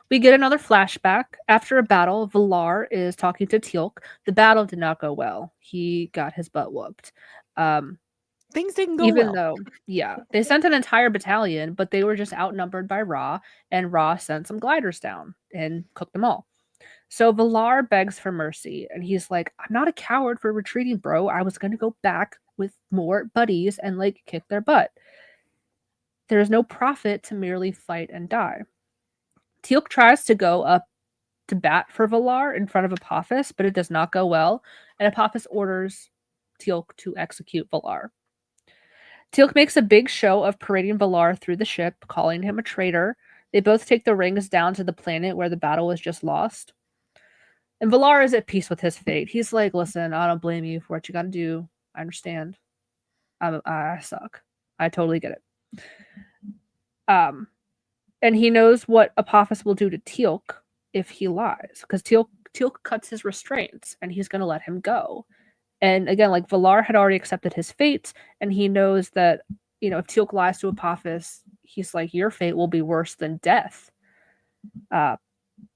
We get another flashback. After a battle, Valar is talking to Teal'c. The battle did not go well. He got his butt whooped. Things didn't go Even well. though, yeah, they sent an entire battalion, but they were just outnumbered by Ra, and Ra sent some gliders down and cooked them all. So Valar begs for mercy, and he's like, I'm not a coward for retreating, bro. I was going to go back with more buddies and like kick their butt. There is no profit to merely fight and die. Teal'c tries to go up to bat for Valar in front of Apophis, but it does not go well, and Apophis orders Teal'c to execute Valar. Teal'c makes a big show of parading Valar through the ship, calling him a traitor. They both take the rings down to the planet where the battle was just lost. And Valar is at peace with his fate. He's like, listen, I don't blame you for what you got to do. I understand. I suck. I totally get it. And he knows what Apophis will do to Teal'c if he lies, because Teal'c cuts his restraints, and he's going to let him go. And again, like Valar had already accepted his fate, and he knows that, you know, if Teal'c lies to Apophis, he's like, your fate will be worse than death.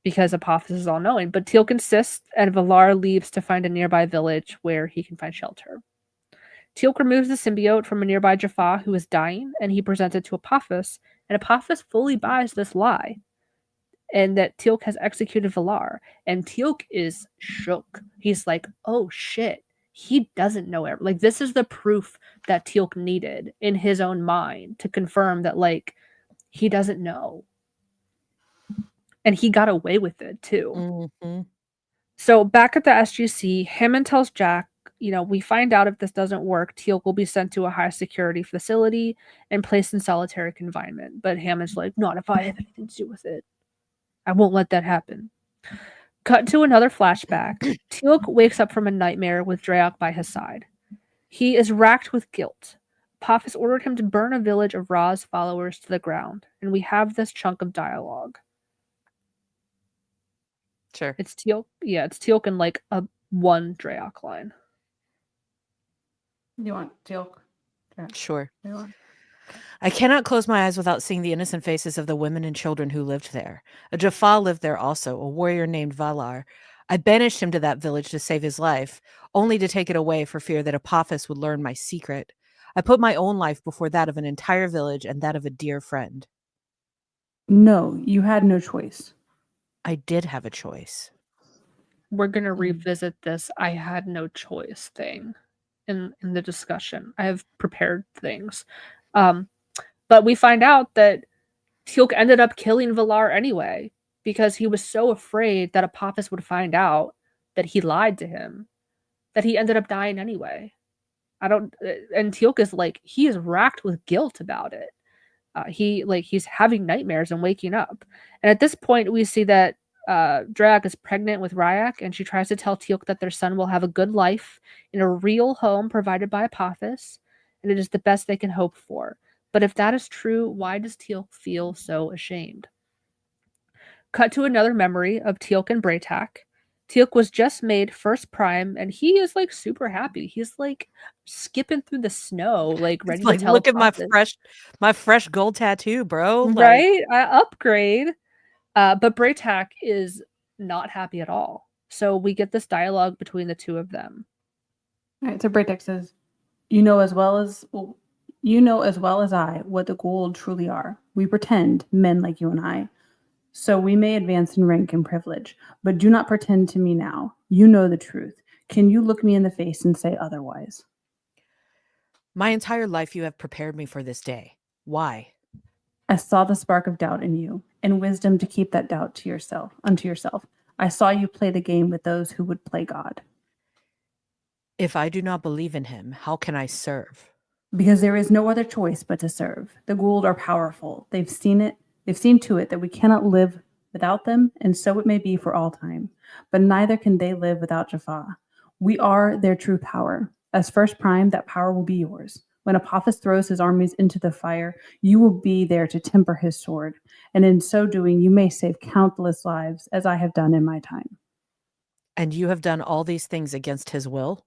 Because Apophis is all knowing. But Teal'c insists, and Valar leaves to find a nearby village where he can find shelter. Teal'c removes the symbiote from a nearby Jaffa who is dying, and he presents it to Apophis, and Apophis fully buys this lie, and that Teal'c has executed Valar. And Teal'c is shook. He's like, oh shit. He doesn't know everything. Like, this is the proof that Teal'c needed in his own mind to confirm that, like, he doesn't know. And he got away with it, too. Mm-hmm. So, back at the SGC, Hammond tells Jack we find out if this doesn't work, Teal'c will be sent to a high security facility and placed in solitary confinement. But Hammond's like, not if I have anything to do with it. I won't let that happen. Cut to another flashback. Teal'c wakes up from a nightmare with Dreyak by his side. He is racked with guilt. Apophis ordered him to burn a village of Ra's followers to the ground, and we have this chunk of dialogue. Sure. It's Teal'c. Yeah, it's Teal'c in like a one Dreyak line. You want Teal'c? Sure. You want? I cannot close my eyes without seeing the innocent faces of the women and children who lived there. A Jaffa lived there also, a warrior named Valar. I banished him to that village to save his life, only to take it away for fear that Apophis would learn my secret. I put my own life before that of an entire village and that of a dear friend. No, you had no choice. I did have a choice. We're gonna revisit this "I had no choice" thing in the discussion. I have prepared things, but we find out that Teal'c ended up killing Valar anyway because he was so afraid that Apophis would find out that he lied to him that he ended up dying anyway. And Teal'c is like, he is racked with guilt about it. He's having nightmares and waking up. And at this point, we see that Dreyak is pregnant with Ryak, and she tries to tell Teal'c that their son will have a good life in a real home provided by Apophis, and it is the best they can hope for. But if that is true, why does Teal'c feel so ashamed? Cut to another memory of Teal'c and Braytak. Teal'c was just made first prime, and he is like super happy. He's like skipping through the snow, like ready Like, to tell look at Apophis. my fresh gold tattoo, bro. Like, Right? I upgrade. But Braytak is not happy at all. So we get this dialogue between the two of them. All right, so Braytek says, you know as well as I what the Gould truly are. We pretend, men like you and I. So we may advance in rank and privilege, but do not pretend to me now. You know the truth. Can you look me in the face and say otherwise? my entire life you have prepared me for this day. Why? I saw the spark of doubt in you, and wisdom to keep that doubt to yourself, unto yourself. I saw you play the game with those who would play God. If I do not believe in him, how can I serve? Because there is no other choice but to serve. The Gould are powerful. They've seen to it that we cannot live without them, and so it may be for all time. But neither can they live without Jaffa. We are their true power. As first prime, that power will be yours. When Apophis throws his armies into the fire, you will be there to temper his sword, and in so doing, you may save countless lives, as I have done in my time. And you have done all these things against his will?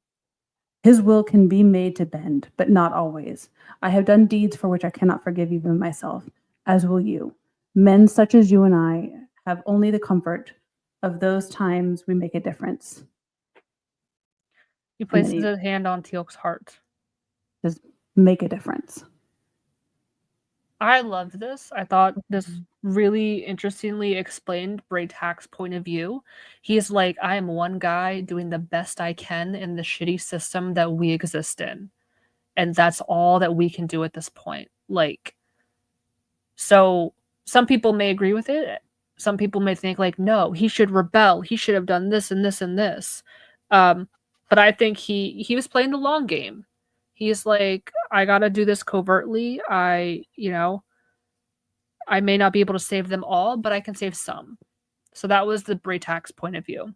His will can be made to bend, but not always. I have done deeds for which I cannot forgive even myself, as will you. Men such as you and I have only the comfort of those times we make a difference. He places he- his hand on Teal'c's heart. Just make a difference. I loved this. I thought this really interestingly explained Braytak's point of view. He's like, I am one guy doing the best I can in the shitty system that we exist in. And that's all that we can do at this point. Like, so some people may agree with it. Some people may think like, no, he should rebel. He should have done this and this and this. But I think he was playing the long game. He's like, I gotta do this covertly. I may not be able to save them all, but I can save some. So that was the Braytak's point of view.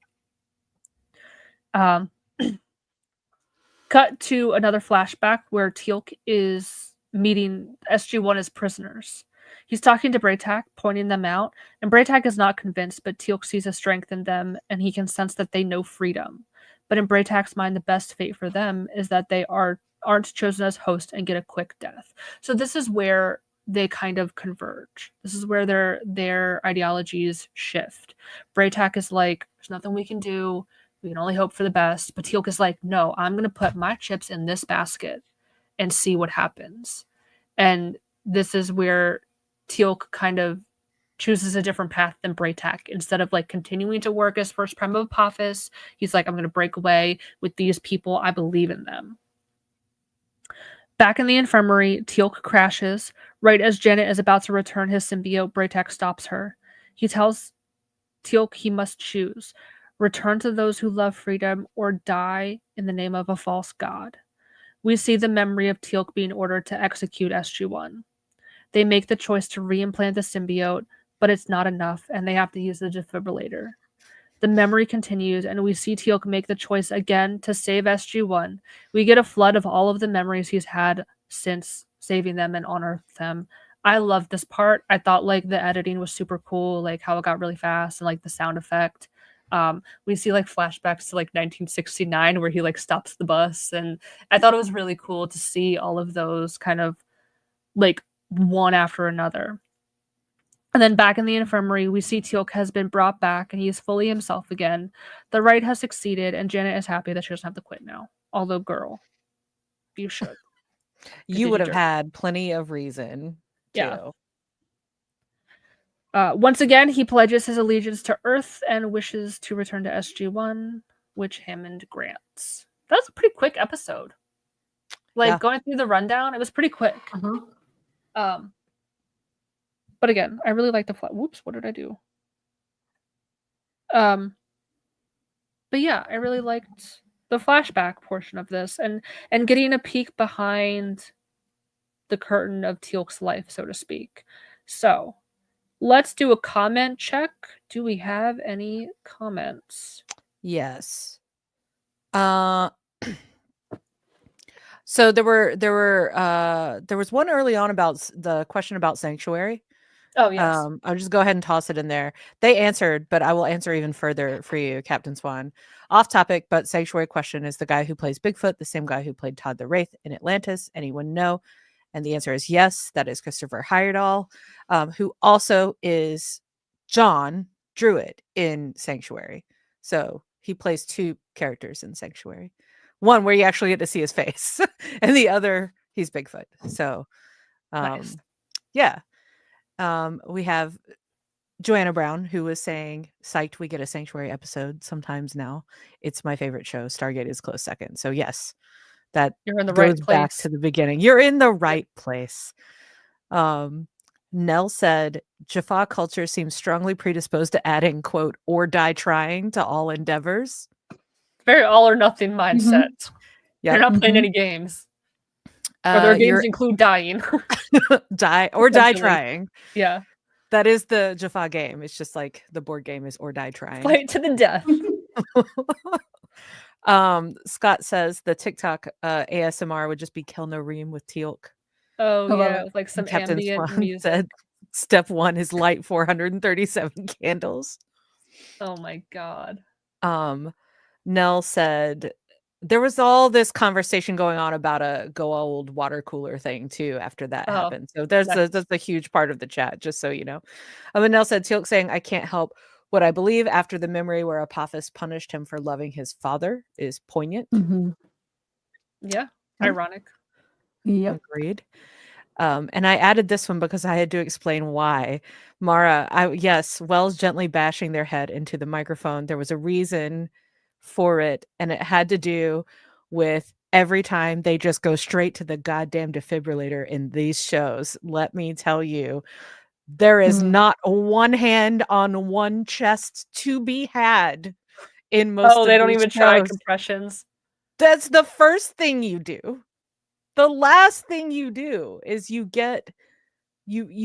Cut to another flashback where Teal'c is meeting SG-1 as prisoners. He's talking to Braytak, pointing them out, and Braytak is not convinced, but Teal'c sees a strength in them, and he can sense that they know freedom. But in Braytak's mind, the best fate for them is that they aren't chosen as host and get a quick death. So this is where they kind of converge. This is where their ideologies shift. Braytak is like, there's nothing we can do. We can only hope for the best. But Teal'c is like, no, I'm going to put my chips in this basket and see what happens. And this is where Teal'c kind of chooses a different path than Braytak. Instead of like continuing to work as first prime of Apophis, he's like, I'm going to break away with these people. I believe in them. Back in the infirmary, Teal'c crashes. Right as Janet is about to return his symbiote, Braytak stops her. He tells Teal'c he must choose. return to those who love freedom, or die in the name of a false god. We see the memory of Teal'c being ordered to execute SG-1. They make the choice to reimplant the symbiote, but it's not enough, and they have to use the defibrillator. The memory continues, and we see Teal'c make the choice again to save SG-1. We get a flood of all of the memories he's had since saving them and honor them. I love this part. I thought like the editing was super cool, like how it got really fast and like the sound effect. We see like flashbacks to like 1969 where he like stops the bus, and I thought it was really cool to see all of those kind of like one after another. And then back in the infirmary, we see Teal'c has been brought back and he is fully himself again. The right has succeeded, and Janet is happy that she doesn't have to quit now. Although, girl, you should. You would have Continue. had plenty of reason to. Yeah. Once again, he pledges his allegiance to Earth and wishes to return to SG-1, which Hammond grants. That was a pretty quick episode. Like Yeah. going through the rundown, it was pretty quick. But again, I really like the whoops, what did I do? But yeah, I really liked the flashback portion of this and getting a peek behind the curtain of Teal'c's life, so to speak. So let's do a comment check. Do we have any comments? Yes. So there was one early on about the question about Sanctuary. Oh, yes. I'll just go ahead and toss it in there. They answered, but I will answer even further for you, Captain Swan. Off topic, but Sanctuary question is the guy who plays Bigfoot the same guy who played Todd the Wraith in Atlantis? Anyone know? And the answer is yes. That is Christopher Heyerdahl, who also is John Druid in Sanctuary. So he plays two characters in Sanctuary. One where you actually get to see his face, and the other he's Bigfoot. So, Nice. yeah. We have Joanna Brown, who was saying, psyched we get a Sanctuary episode sometimes now. It's my favorite show. Stargate is close second. So yes, that You're in the goes right back place. to the beginning. You're in the right place. Nell said, Jaffa culture seems strongly predisposed to adding, quote, or die trying to all endeavors. Very all or nothing mindset. Yeah. They're not playing any games. Or their games include dying. Die or die Essentially. trying. Yeah. That is the Jaffa game. It's just like the board game is or die trying. Fight to the death. Scott says the TikTok ASMR would just be Kill No Ream with Teal'c. Oh yeah, with like some Captain ambient Swan music. said step 1 is light 437 candles. Oh my god. Nell said there was all this conversation going on about a go old water cooler thing too after that happened. So that's a huge part of the chat, just so you know. Nell said Teal'c saying, I can't help what I believe after the memory where Apophis punished him for loving his father is poignant. Yeah. Ironic. Yep. Agreed. And I added this one because I had to explain why. Mara, yes, Wells gently bashing their head into the microphone. There was a reason for it, and it had to do with every time they just go straight to the goddamn defibrillator in these shows. Let me tell you, there is not one hand on one chest to be had in most of they don't these even try shows. compressions. That's the first thing you do. The last thing you do is you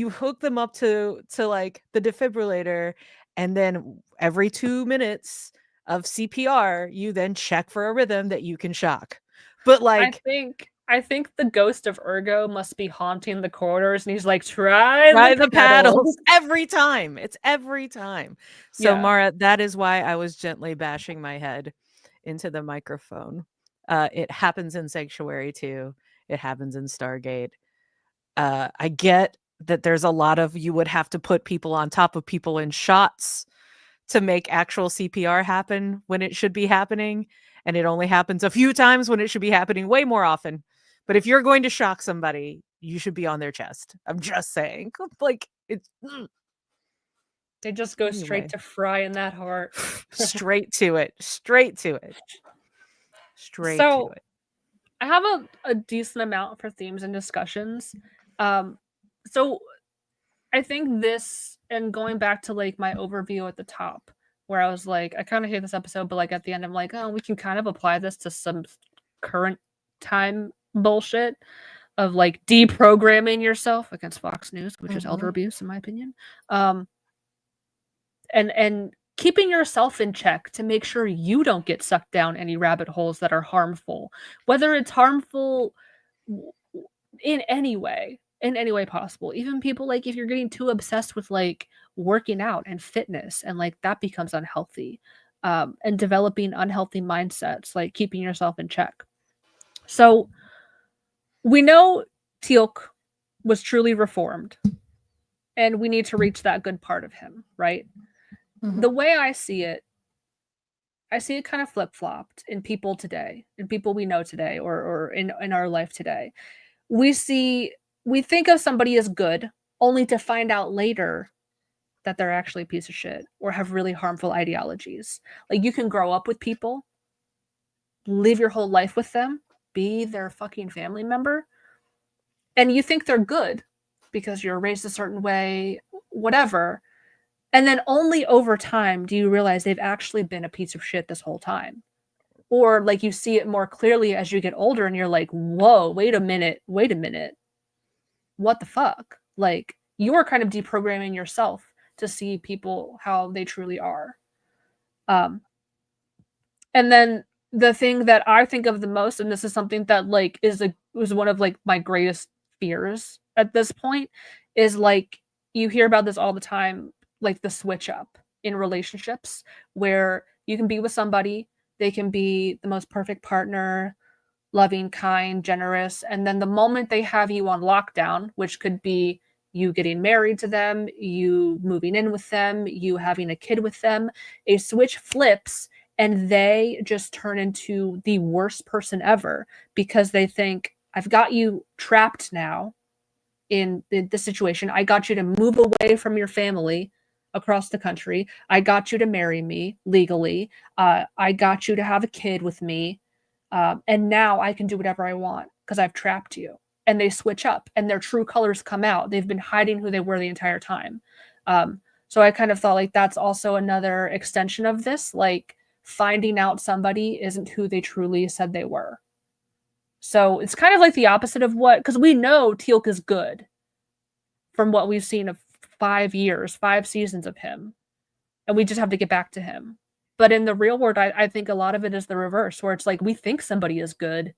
hook them up to like the defibrillator, and then every 2 minutes of CPR, you then check for a rhythm that you can shock. But like, I think the ghost of Ergo must be haunting the corridors, and he's like, try the paddles every time. It's every time. So Yeah. Mara, that is why I was gently bashing my head into the microphone. It happens in Sanctuary too. It happens in Stargate. I get that there's a lot of you would have to put people on top of people in shots to make actual CPR happen when it should be happening. And it only happens a few times when it should be happening way more often. But if you're going to shock somebody, you should be on their chest. I'm just saying. Like, it's... They just go straight to Fry in that heart. Straight to it. Straight to it. Straight to it. I have a decent amount for themes and discussions. So I think this, and going back to like my overview at the top, where I was like, I kind of hate this episode, but like at the end, I'm like, oh, we can kind of apply this to some current time bullshit of like deprogramming yourself against Fox News, which is elder abuse in my opinion. And keeping yourself in check to make sure you don't get sucked down any rabbit holes that are harmful, whether it's harmful in any way possible. Even people like if you're getting too obsessed with like working out and fitness and like that becomes unhealthy, and developing unhealthy mindsets, like keeping yourself in check. So we know Teal'c was truly reformed and we need to reach that good part of him, right? The way I see it kind of flip-flopped in people today, in people we know today, or in our life today. We think of somebody as good only to find out later that they're actually a piece of shit or have really harmful ideologies. Like you can grow up with people, live your whole life with them, be their fucking family member, and you think they're good because you're raised a certain way, whatever. And then only over time do you realize they've actually been a piece of shit this whole time. Or like you see it more clearly as you get older and you're like, whoa, wait a minute. What the fuck? Like you are kind of deprogramming yourself to see people how they truly are. And then the thing that I think of the most, and this is something that like was one of like my greatest fears at this point, is like you hear about this all the time, like the switch up in relationships where you can be with somebody, they can be the most perfect partner, loving, kind, generous, and then the moment they have you on lockdown, which could be you getting married to them, you moving in with them, you having a kid with them, a switch flips and they just turn into the worst person ever because they think, I've got you trapped now in the situation. I got you to move away from your family across the country. I got you to marry me legally. I got you to have a kid with me. And now I can do whatever I want because I've trapped you. And they switch up and their true colors come out. They've been hiding who they were the entire time. So I kind of thought like that's also another extension of this, like finding out somebody isn't who they truly said they were. So it's kind of like the opposite of what, because we know Teal'c is good from what we've seen of 5 years, 5 seasons of him. And we just have to get back to him. But in the real world, I think a lot of it is the reverse, where it's like we think somebody is good,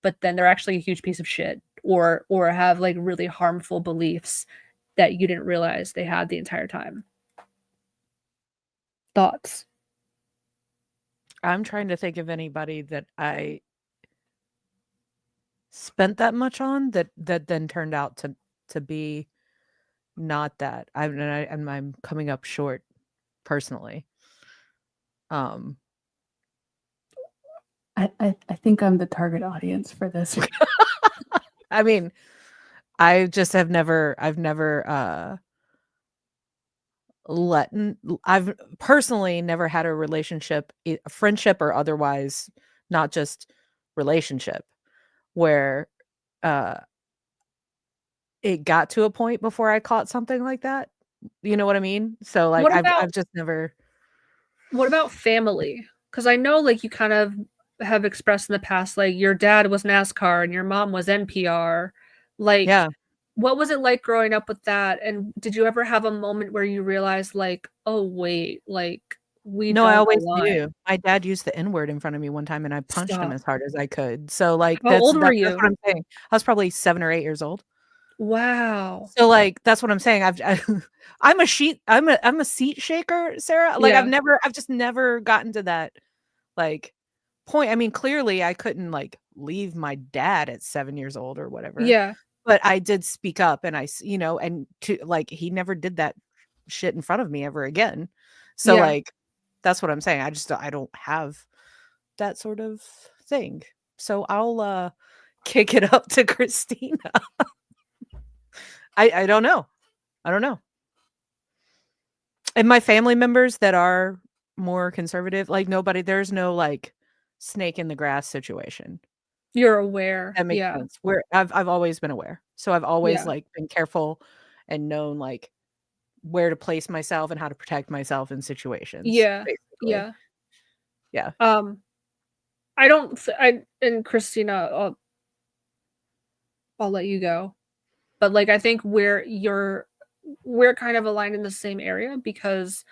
but then they're actually a huge piece of shit or have like really harmful beliefs that you didn't realize they had the entire time. Thoughts? I'm trying to think of anybody that I spent that much on that then turned out to be not that. I'm coming up short personally. I think I'm the target audience for this. I mean, I've never I've personally never had a relationship, a friendship or otherwise, not just relationship, where it got to a point before I caught something like that. You know what I mean? So like I've just never. What about family? Because I know like you kind of have expressed in the past, like your dad was NASCAR and your mom was NPR. Like, Yeah. what was it like growing up with that? And did you ever have a moment where you realized like, oh wait, like we No, don't I always align? knew. My dad used the N-word in front of me one time and I punched him Stop. as hard as I could. So like How old were that's you? what I'm saying. I was probably 7 or 8 years old. Wow. So like that's what I'm saying. I'm a seat shaker, Sarah. Like Yeah. I've just never gotten to that like point. I mean, clearly I couldn't like leave my dad at 7 years old or whatever. Yeah. But I did speak up and and to like he never did that shit in front of me ever again. So Yeah. like that's what I'm saying. I don't have that sort of thing. So I'll kick it up to Christina. I don't know. I don't know. And my family members that are more conservative, like there's no like snake in the grass situation. You're aware. That makes Yeah. sense. Where I've always been aware. So I've always Yeah. like been careful and known like where to place myself and how to protect myself in situations. Yeah. basically. Yeah. I don't. And Christina, I'll let you go. But like, I think we're kind of aligned in the same area, because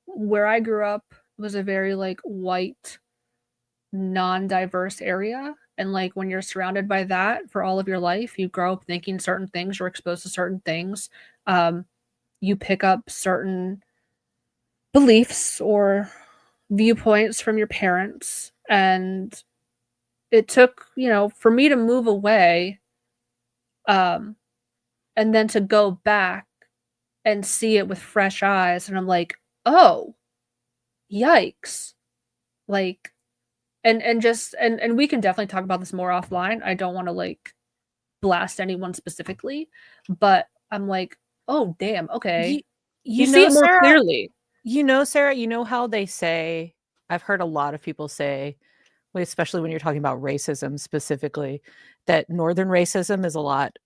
where I grew up was a very like white, non-diverse area. And like, when you're surrounded by that for all of your life, you grow up thinking certain things, you're exposed to certain things. You pick up certain beliefs or viewpoints from your parents. And it took, for me to move away, and then to go back and see it with fresh eyes. And I'm like, oh, yikes. Like, and we can definitely talk about this more offline. I don't want to like blast anyone specifically, but I'm like, oh damn, okay. You see it more Sarah, clearly. Sarah, you know how they say, I've heard a lot of people say, especially when you're talking about racism specifically, that northern racism is a lot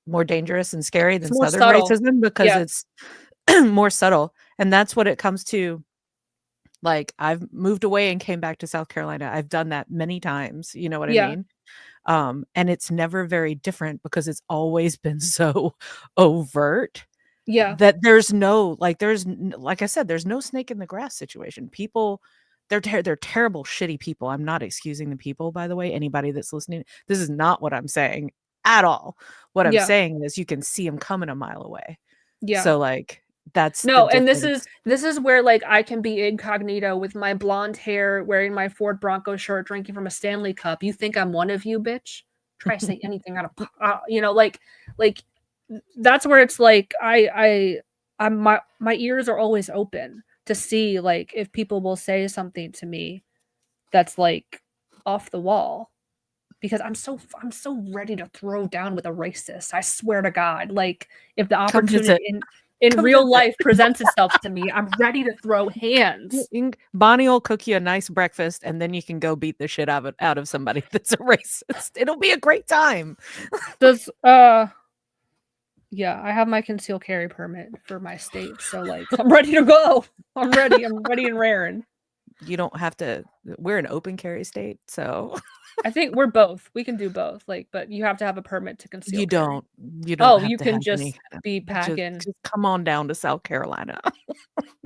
more dangerous and scary than more southern subtle. racism, because Yeah. it's more subtle. And that's what it comes to. Like, I've moved away and came back to South Carolina. I've done that many times. You know what I Yeah. mean? And it's never very different, because it's always been so overt. Yeah. That there's no, like, like I said, there's no snake in the grass situation. People, they're terrible, shitty people. I'm not excusing the people, by the way. Anybody that's listening, this is not what I'm saying at all. What I'm Yeah. saying is, you can see them coming a mile away. Yeah. So like, that's No, the and difference. this is where like I can be incognito with my blonde hair, wearing my Ford Bronco shirt, drinking from a Stanley cup. You think I'm one of you, bitch? Try to say anything out of like that's where it's like I'm my ears are always open to see like if people will say something to me that's like off the wall, because I'm so ready to throw down with a racist. I swear to God, like if the Come visit. opportunity in Come real visit. life presents itself to me, I'm ready to throw hands. Bonnie will cook you a nice breakfast, and then you can go beat the shit out of somebody that's a racist. It'll be a great time. Does yeah, I have my concealed carry permit for my state, so like I'm ready to go. I'm ready and raring. You don't have to. We're an open carry state, so I think we're both. We can do both. Like, but you have to have a permit to conceal. You carry. don't. You don't. Oh, have you to can have just any kind of- be packing. Just come on down to South Carolina.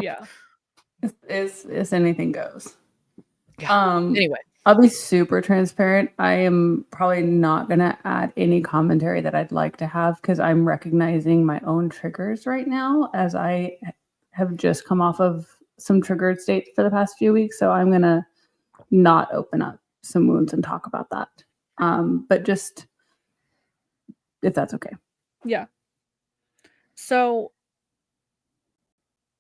Yeah. It's anything goes. Yeah. Anyway, I'll be super transparent. I am probably not going to add any commentary that I'd like to have, because I'm recognizing my own triggers right now, as I have just come off of some triggered states for the past few weeks. So I'm going to not open up some wounds and talk about that. But just if that's okay. Yeah. So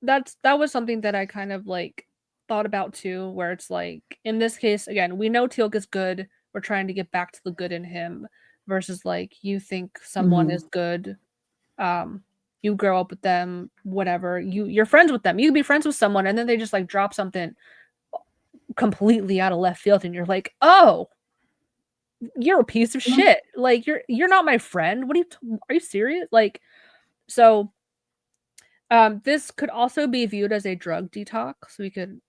that was something that I kind of like thought about too, where it's like in this case, again, we know Teal'c is good. We're trying to get back to the good in him, versus like you think someone is good. You grow up with them, whatever. You're friends with them. You can be friends with someone and then they just like drop something completely out of left field and you're like, "Oh, you're a piece of shit. Like you're not my friend. What are you serious?" Like, so this could also be viewed as a drug detox. We could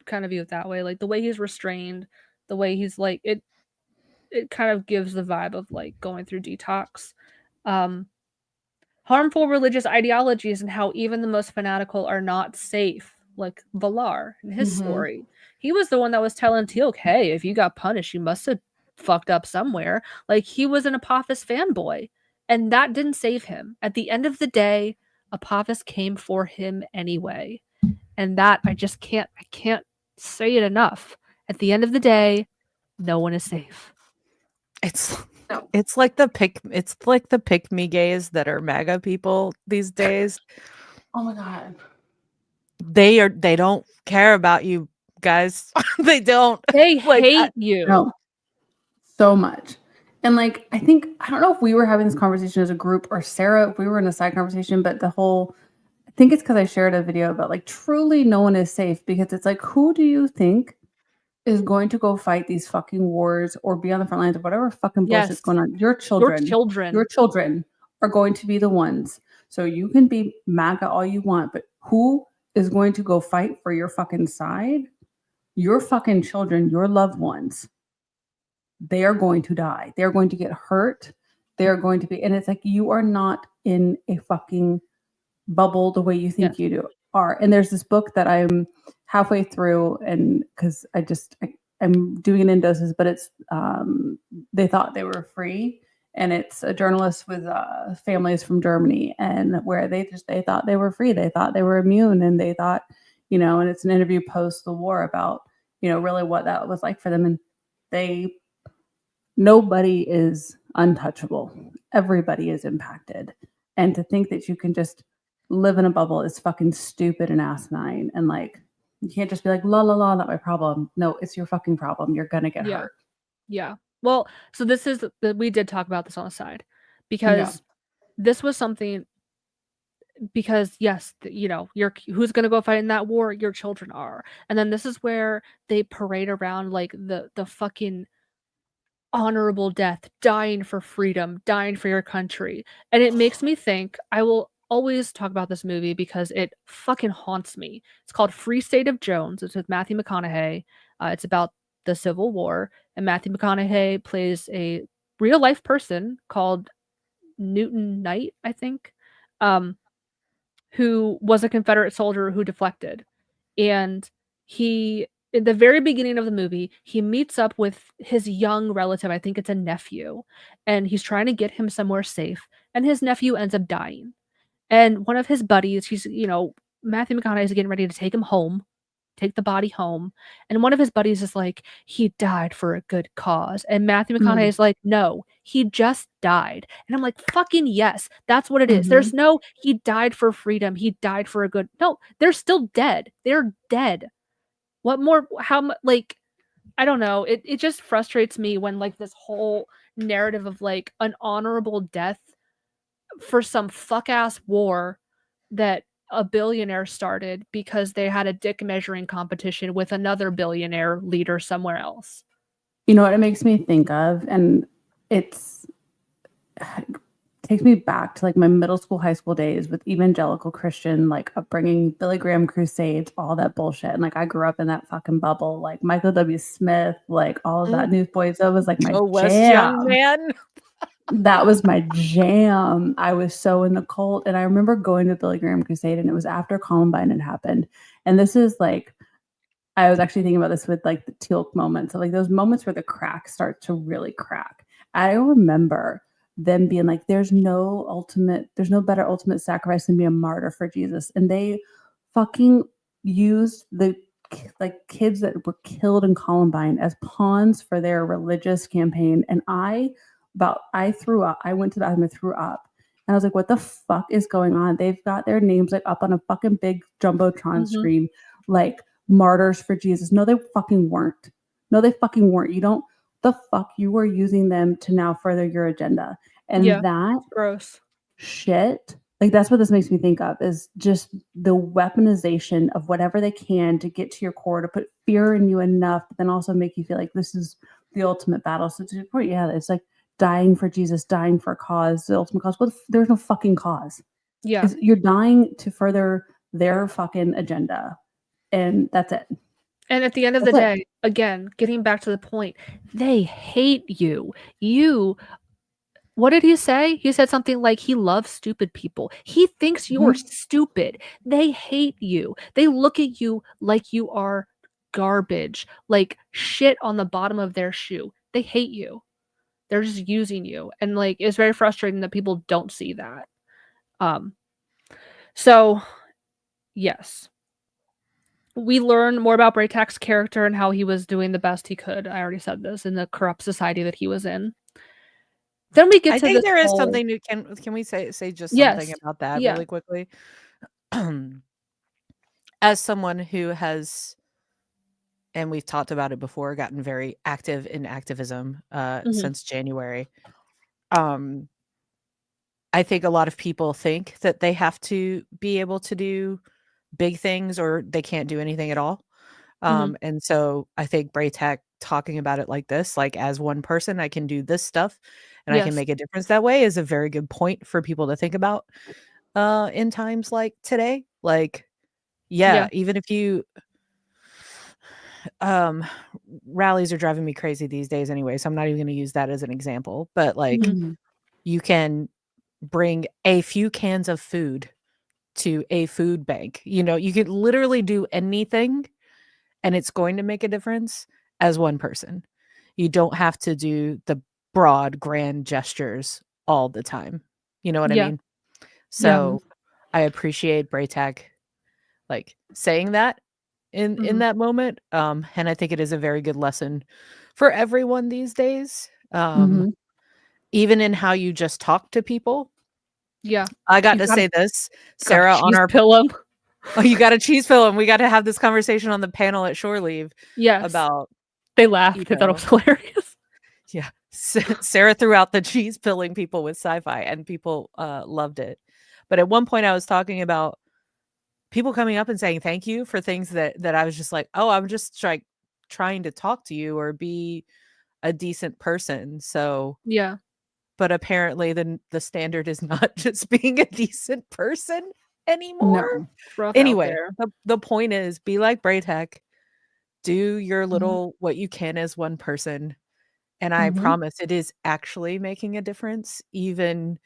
kind of view it that way. Like the way he's restrained, the way he's like it kind of gives the vibe of like going through detox. Harmful religious ideologies and how even the most fanatical are not safe, like Valar in his story. He was the one that was telling Teal'c, hey, if you got punished, you must have fucked up somewhere. Like he was an Apophis fanboy, and that didn't save him. At the end of the day, Apophis came for him anyway. And that I can't say it enough. At the end of the day, no one is safe. It's like the pick me gays that are MAGA people these days. Oh my God. They don't care about you guys. They don't. They Like, hate you. No, so much. And like, I don't know if we were having this conversation as a group or Sarah, if we were in a side conversation, but I think it's because I shared a video about like truly no one is safe, because it's like, who do you think is going to go fight these fucking wars or be on the front lines of whatever fucking bullshit's going on? Your children. Your children. Your children are going to be the ones So you can be MAGA all you want, but who is going to go fight for your fucking side? Your fucking children, your loved ones. They are going to die. They're going to get hurt. They're going to be, and it's like you are not in a fucking bubble the way you think you are. And there's this book that I'm halfway through, and because I'm doing it in doses, but it's They Thought They Were Free, and it's a journalist with families from Germany, and where they thought they were free, they thought they were immune, and they thought, and it's an interview post the war about really what that was like for them, and nobody is untouchable. Everybody is impacted. And to think that you can just live in a bubble is fucking stupid and asinine. And like, you can't just be like, la, la, la, not my problem. No, it's your fucking problem. You're going to get hurt. Yeah. Well, so we did talk about this on the side because this was something, because yes, who's going to go fight in that war? Your children are. And then this is where they parade around like the fucking honorable death, dying for freedom, dying for your country. And it makes me think, I will always talk about this movie because it fucking haunts me. It's called Free State of Jones. It's with Matthew McConaughey. It's about the Civil War, and Matthew McConaughey plays a real life person called Newton Knight, I think, who was a Confederate soldier who deflected. And he, in the very beginning of the movie, he meets up with his young relative, I think it's a nephew, and he's trying to get him somewhere safe, and his nephew ends up dying. And one of his buddies, Matthew McConaughey is getting ready to take him home, take the body home, and one of his buddies is like, he died for a good cause. And Matthew McConaughey is like, no, he just died. And I'm like, fucking yes, that's what it is. There's no, he died for freedom, he died for a good, no, they're still dead. They're dead. What more, how much, like, I don't know. It just frustrates me when like this whole narrative of like an honorable death for some fuck ass war that a billionaire started because they had a dick measuring competition with another billionaire leader somewhere else. You know what it makes me think of? And it takes me back to like my middle school, high school days with evangelical Christian, like upbringing, Billy Graham crusades, all that bullshit. And like I grew up in that fucking bubble, like Michael W. Smith, like all of that Newsboys. That was like my jam. Young man. That was my jam. I was so in the cult. And I remember going to Billy Graham crusade, and it was after Columbine had happened. And this is like, I was actually thinking about this with like the Teal'c moments, so like those moments where the cracks start to really crack. I remember them being like, there's no better ultimate sacrifice than be a martyr for Jesus. And they fucking used the like kids that were killed in Columbine as pawns for their religious campaign. And I threw up. I went to the bathroom and threw up. And I was like, what the fuck is going on? They've got their names like up on a fucking big Jumbotron screen, like martyrs for Jesus. No, they fucking weren't. You were using them to now further your agenda. And that gross shit, like that's what this makes me think of, is just the weaponization of whatever they can to get to your core, to put fear in you enough, but then also make you feel like this is the ultimate battle. So to your point, it's like dying for Jesus, dying for a cause, the ultimate cause. Well, there's no fucking cause. Yeah. You're dying to further their fucking agenda. And that's it. And at the end of the day, again, getting back to the point, they hate you. What did he say? He said something like he loves stupid people. He thinks you're stupid. They hate you. They look at you like you are garbage, like shit on the bottom of their shoe. They hate you. They're just using you. And like, it's very frustrating that people don't see that. So yes. We learn more about Braytak's character and how he was doing the best he could. I already said this, in the corrupt society that he was in. Then we get I to think this there is whole... something new. Can we say just something about that really quickly? As someone who has, and we've talked about it before, gotten very active in activism since January. I think a lot of people think that they have to be able to do big things or they can't do anything at all. And so I think Braytak talking about it like this, like as one person, I can do this stuff and I can make a difference that way, is a very good point for people to think about. in times like today. Like, yeah, Yeah. even if you um rallies are driving me crazy these days anyway, so I'm not even going to use that as an example, but like Mhm. you can bring a few cans of food to a food bank. You could literally do anything and it's going to make a difference as one person. You don't have to do the broad grand gestures all the time. You know what I Yeah. mean? Yeah. So I appreciate Braytag like saying that in Mhm. that moment. And I think it is a very good lesson for everyone these days. Mhm. Even in how you just talk to people. Yeah. I got You to gotta say this, Gotta Sarah, on cheese our pill 'em. oh, you got a cheese pill, and we got to have this conversation on the panel at Shore Leave Yes. about, They you laughed. They thought it know, was hilarious. yeah, Sarah threw out the cheese pilling people with sci-fi, and people loved it. But at one point, I was talking about people coming up and saying thank you for things that I was just like, oh, I'm just like trying to talk to you or be a decent person. So, Yeah. but apparently, the standard is not just being a decent person anymore. No. It's rough out Anyway, there. the point is, be like Braytech. Do your Mhm. little what you can as one person, and I Mhm. promise it is actually making a difference, even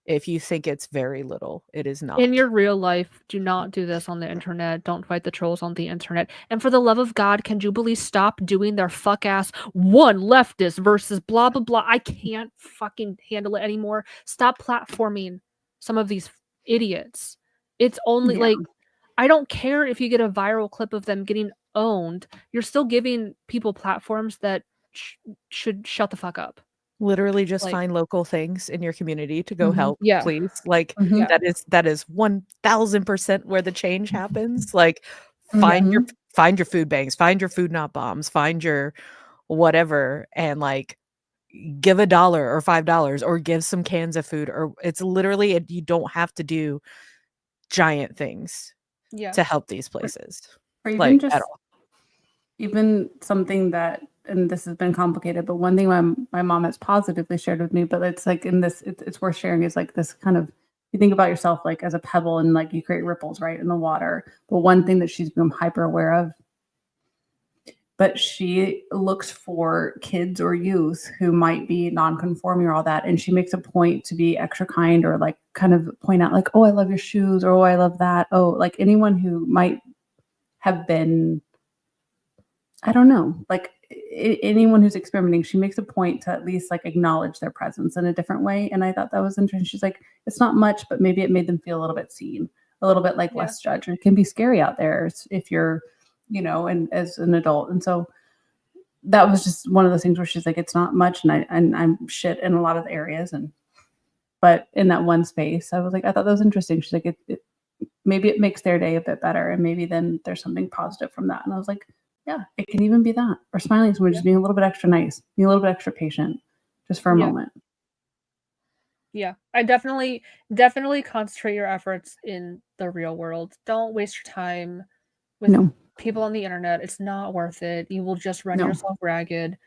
if you think it's very little, it is In not. your real life, do not do this on the internet. Don't fight the trolls on the internet. And for the love of God, can Jubilee stop doing their fuck ass one leftist versus blah blah blah? I can't fucking handle it anymore. Stop platforming some of these idiots. It's only Yeah. like I don't care if you get a viral clip of them getting owned. You're still giving people platforms that should shut the fuck up. Literally just Like, find local things in your community to go Mhm. help, yeah, please. Like, Mhm. yeah, that is 1000% where the change happens. Like, yeah, Mhm. find your food banks, find your food not bombs, find your whatever, and, like, give $1 or $5 or give some cans of food, or it's literally you don't have to do giant things yeah, to help these Or places, or even like, at just all. even something that, and this has been complicated, but one thing my mom has positively shared with me, but it's like in this, it's worth sharing, is like this kind of, you think about yourself like as a pebble and like you create ripples, right, in the water. But one thing that she's become hyper aware of, but she looks for kids or youth who might be non-conforming or all that, and she makes a point to be extra kind or like kind of point out like, oh, I love your shoes, or oh, I love that, oh, like anyone who might have been, I don't know, like anyone who's experimenting, she makes a point to at least like acknowledge their presence in a different way. And I thought that was interesting. She's like, it's not much, but maybe it made them feel a little bit seen, a little bit like yeah, less judged. It can be scary out there if you're, and as an adult. And so that was just one of those things where she's like, it's not much, and I'm shit in a lot of areas, and but in that one space, I was like, I thought that was interesting. She's like, maybe it makes their day a bit better, and maybe then there's something positive from that. And I was like, yeah, it can even be that, or smiling at someone, yeah, just being a little bit extra nice, being a little bit extra patient, just for a yeah. moment. Yeah, I definitely concentrate your efforts in the real world. Don't waste your time with No, people on the internet. It's not worth it. You will just run no. yourself ragged.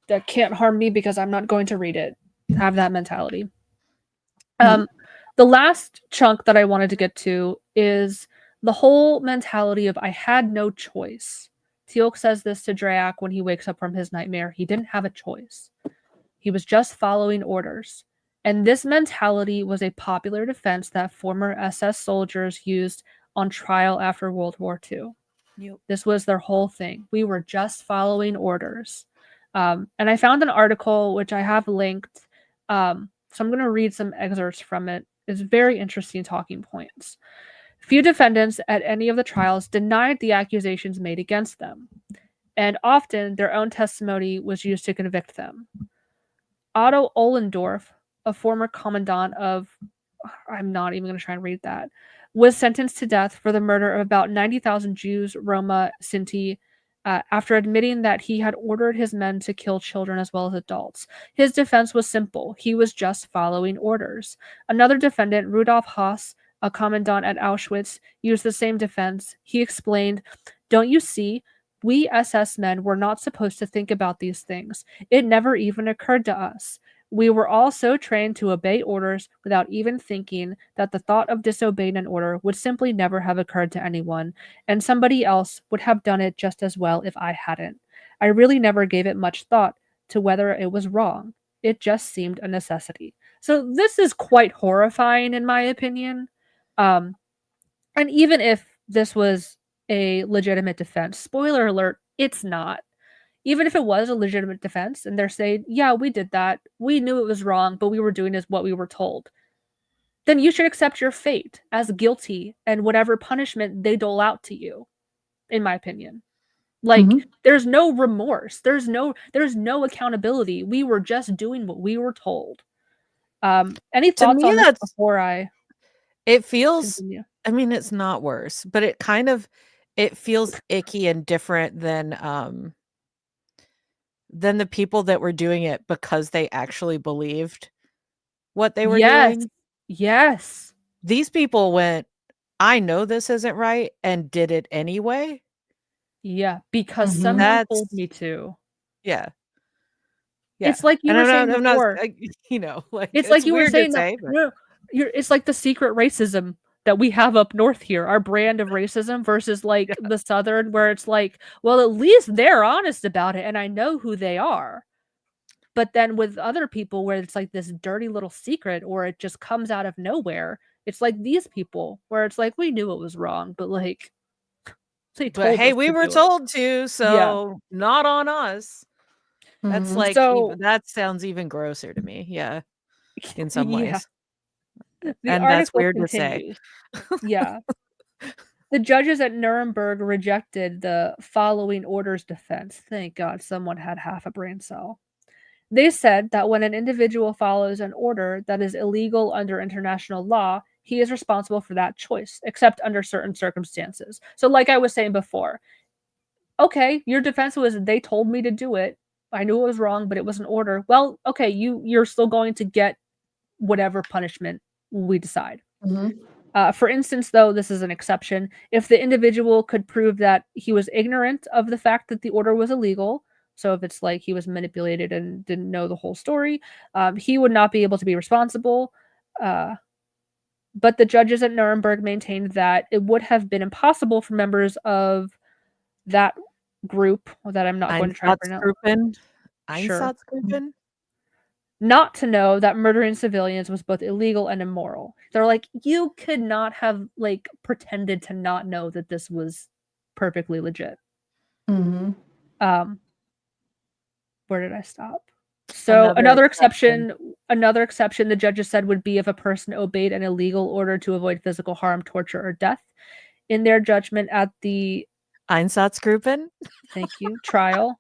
That can't harm me because I'm not going to read it. Have that mentality. Mm. Um, the last chunk that I wanted to get to is the whole mentality of I had no choice. Teal'c says this to Drayak when he wakes up from his nightmare. He didn't have a choice. He was just following orders. And this mentality was a popular defense that former SS soldiers used on trial after World War II. Yep. This was their whole thing. We were just following orders. And I found an article which I have linked. So I'm going to read some excerpts from it. It's very interesting talking points. Few defendants at any of the trials denied the accusations made against them, and often their own testimony was used to convict them. Otto Ohlendorf, a former commandant of, I'm not even going to try and read that, was sentenced to death for the murder of about 90,000 Jews, Roma, Sinti, after admitting that he had ordered his men to kill children as well as adults. His defense was simple. He was just following orders. Another defendant, Rudolf Haas, a commandant at Auschwitz, used the same defense. He explained, "Don't you see? We SS men were not supposed to think about these things. It never even occurred to us. We were all so trained to obey orders without even thinking that the thought of disobeying an order would simply never have occurred to anyone, and somebody else would have done it just as well if I hadn't. I really never gave it much thought to whether it was wrong. It just seemed a necessity. So this is quite horrifying in my opinion. Um, and even if this was a legitimate defense, spoiler alert, it's not. Even if it was a legitimate defense and they're saying, yeah, we did that, we knew it was wrong, but we were doing is what we were told, then you should accept your fate as guilty and whatever punishment they dole out to you, in my opinion. Like, Mhm. there's no remorse. There's no accountability. We were just doing what we were told. Any To thoughts me, on this that's before I it feels. continue? I mean, it's not worse, but it feels icky and different than the people that were doing it because they actually believed what they were Yes. doing. Yes. These people went, I know this isn't right, and did it anyway. Yeah, because Mhm. someone told That's me to. yeah. Yeah. It's like you And were saying I'm not before. like It's like it's you were weird to saying that say, but no, it's like the secret racism that we have up north here, our brand of racism versus like yeah. the southern where it's like, well, at least they're honest about it and I know who they are. But then with other people where it's like this dirty little secret or it just comes out of nowhere, it's like these people where it's like we knew it was wrong, but like they But told hey, us we to were do it. told to, Yeah. so not on us. That's Mhm. like So even that sounds even grosser to me. Yeah, in some yeah, ways. the And that's article weird to say. continues. Yeah. The judges at Nuremberg rejected the following orders defense. Thank God someone had half a brain cell. They said that when an individual follows an order that is illegal under international law, he is responsible for that choice, except under certain circumstances. So, like I was saying before, okay, your defense was they told me to do it. I knew it was wrong, but it was an order. Well, okay, you're still going to get whatever punishment we decide. Mhm. For instance, though, this is an exception. If the individual could prove that he was ignorant of the fact that the order was illegal, so if it's like he was manipulated and didn't know the whole story, he would not be able to be responsible. Uh, but the judges at Nuremberg maintained that it would have been impossible for members of that group that I'm not going to try to pronounce. Einsatzgruppen. Sure. Einsatzgruppen? Not to know that murdering civilians was both illegal and immoral. They're like, you could not have like pretended to not know that this was perfectly legit. Mhm. Um, where did I stop? So another exception the judges said would be if a person obeyed an illegal order to avoid physical harm, torture, or death. In their judgment at the Einsatzgruppen? thank you trial,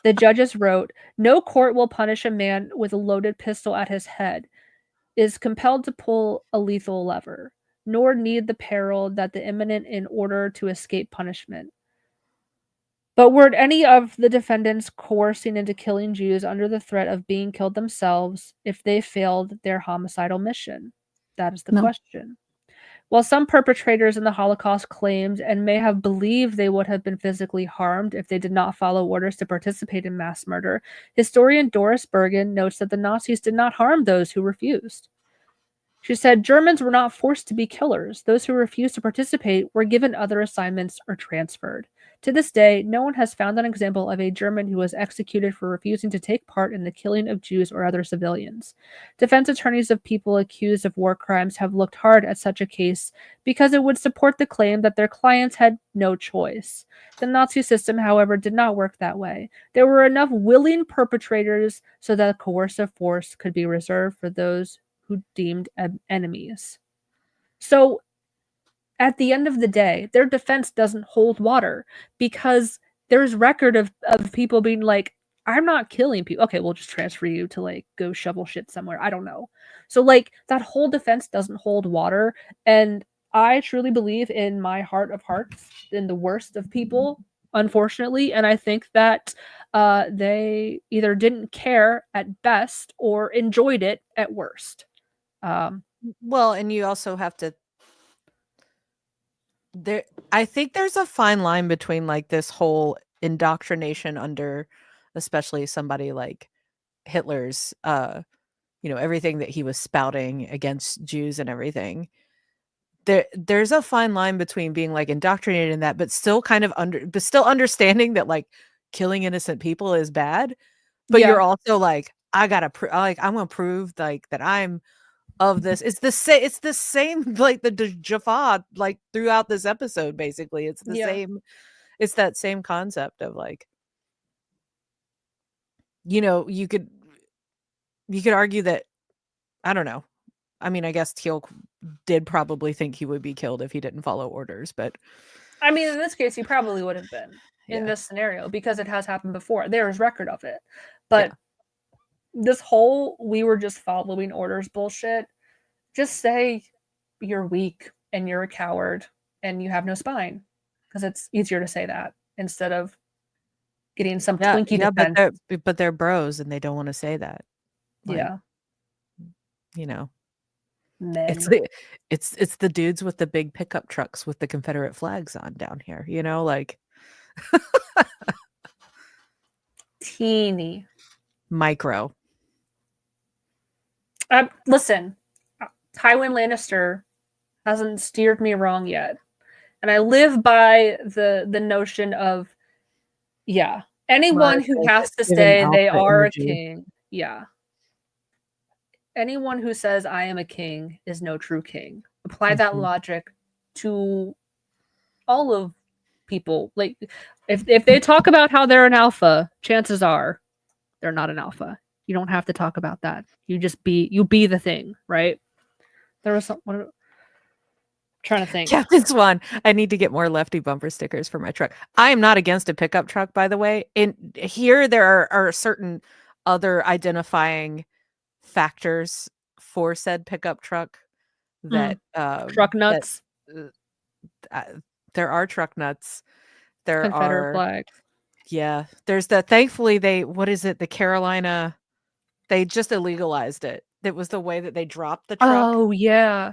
the judges wrote, no court will punish a man with a loaded pistol at his head, is compelled to pull a lethal lever, nor need the peril that the imminent in order to escape punishment. But were any of the defendants coercing into killing Jews under the threat of being killed themselves if they failed their homicidal mission? That is the No. question. While some perpetrators in the Holocaust claimed and may have believed they would have been physically harmed if they did not follow orders to participate in mass murder, historian Doris Bergen notes that the Nazis did not harm those who refused. She said Germans were not forced to be killers. Those who refused to participate were given other assignments or transferred. To this day, no one has found an example of a German who was executed for refusing to take part in the killing of Jews or other civilians. Defense attorneys of people accused of war crimes have looked hard at such a case because it would support the claim that their clients had no choice. The Nazi system, however, did not work that way. There were enough willing perpetrators so that coercive force could be reserved for those who deemed enemies. So at the end of the day, their defense doesn't hold water because there's record of people being like, I'm not killing people. Okay, we'll just transfer you to like go shovel shit somewhere. I don't know. So like that whole defense doesn't hold water. And I truly believe in my heart of hearts in the worst of people, unfortunately. And I think that they either didn't care at best or enjoyed it at worst. Well, and you also have to there I think there's a fine line between like this whole indoctrination under especially somebody like Hitler's everything that he was spouting against Jews and everything. There's a fine line between being like indoctrinated in that, but still kind of still understanding that like killing innocent people is bad. But Yeah. you're also like, I gotta like I'm gonna prove like that I'm of this. It's the same. It's the same like the Jaffa like throughout this episode. Basically, it's the Yeah. same. It's that same concept of like, you could argue that, I don't know. I mean, I guess Teal'c did probably think he would be killed if he didn't follow orders, but I mean, in this case, he probably would have been in Yeah. this scenario because it has happened before. There is record of it. But this whole we were just following orders bullshit, just say you're weak and you're a coward and you have no spine, because it's easier to say that instead of getting some Twinkie defense. but they're bros and they don't want to say that. Like, Yeah. Men. It's the dudes with the big pickup trucks with the Confederate flags on down here, like teeny. micro. Listen, Tywin Lannister hasn't steered me wrong yet. And I live by the notion of, anyone who has to stay, they are a king. Yeah. Anyone who says I am a king is no true king. Apply that logic to all of people. Like, if they talk about how they're an alpha, chances are they're not an alpha. You don't have to talk about that. You be the thing, right? There was some. I'm trying to think. Captain Swan, I need to get more lefty bumper stickers for my truck. I am not against a pickup truck, by the way. In here, there are certain other identifying factors for said pickup truck that truck nuts. There are truck nuts. There Confederate are flags. Yeah, there's that. Thankfully, the Carolina, they just illegalized it. It was the way that they dropped the truck. Oh yeah.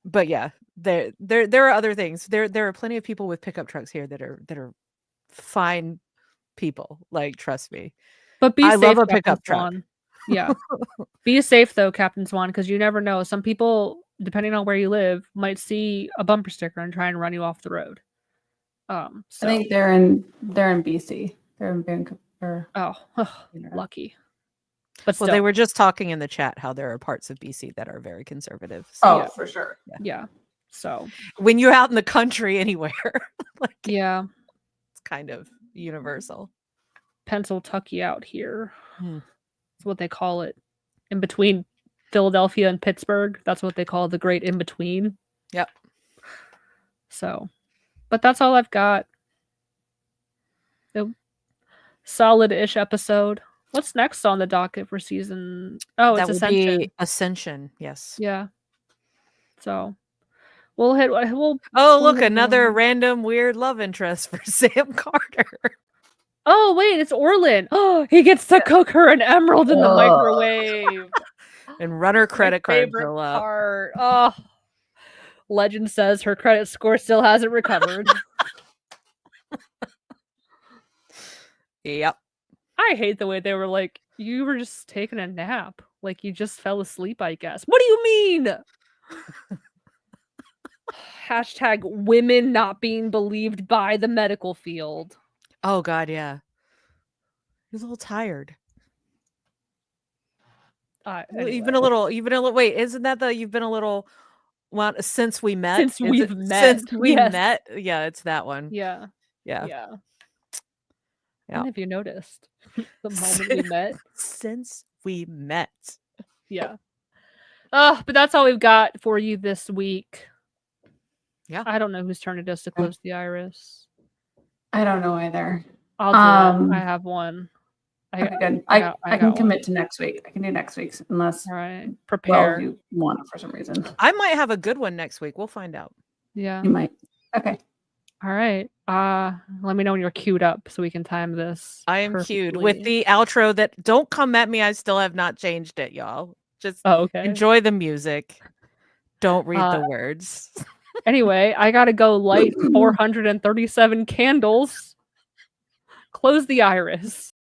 But yeah, there are other things. There are plenty of people with pickup trucks here that are fine people. Like, trust me. But I safe, love a Captain pickup Swan. truck. Yeah. Be safe though, Captain Swan, because you never know. Some people, depending on where you live, might see a bumper sticker and try and run you off the road. I think they're in BC. They're in Vancouver. Lucky. But still. Well, they were just talking in the chat how there are parts of BC that are very conservative. So, for sure. Yeah. So when you're out in the country anywhere, it's kind of universal. Pennsyltucky out here. That's what they call it. In between Philadelphia and Pittsburgh. That's what they call the great in between. Yep. So, but that's all I've got. Solid-ish episode. What's next on the docket for season? Oh, it's Ascension. Be Ascension, yes. Yeah. So we'll hit. Look, another random weird love interest for Sam Carter. Oh wait, it's Orlin. Oh, he gets to cook her an emerald in the microwave and run her credit card bill up. Part. Oh, legend says her credit score still hasn't recovered. Yep. I hate the way they were like, you were just taking a nap. Like, you just fell asleep, I guess. What do you mean? Hashtag women not being believed by the medical field. Oh, God, yeah. He was a little tired. Anyway. You've been a little, wait, isn't that you've been a little, well, since we met? Since we met. Yeah, it's that one. Yeah. When have you noticed? The moment we met? Since we met. Yeah. But that's all we've got for you this week. Yeah. I don't know whose turn it is to close the iris. I don't know either. I'll do it. I have one. Good. I can commit to next week. I can do next week's unless prepare. You want it for some reason. I might have a good one next week. We'll find out. Yeah. You might. Okay. All right. Let me know when you're queued up so we can time this. I am queued with the outro that don't come at me. I still have not changed it, y'all. Just enjoy the music. Don't read the words. Anyway, I gotta go light 437 candles. Close the iris.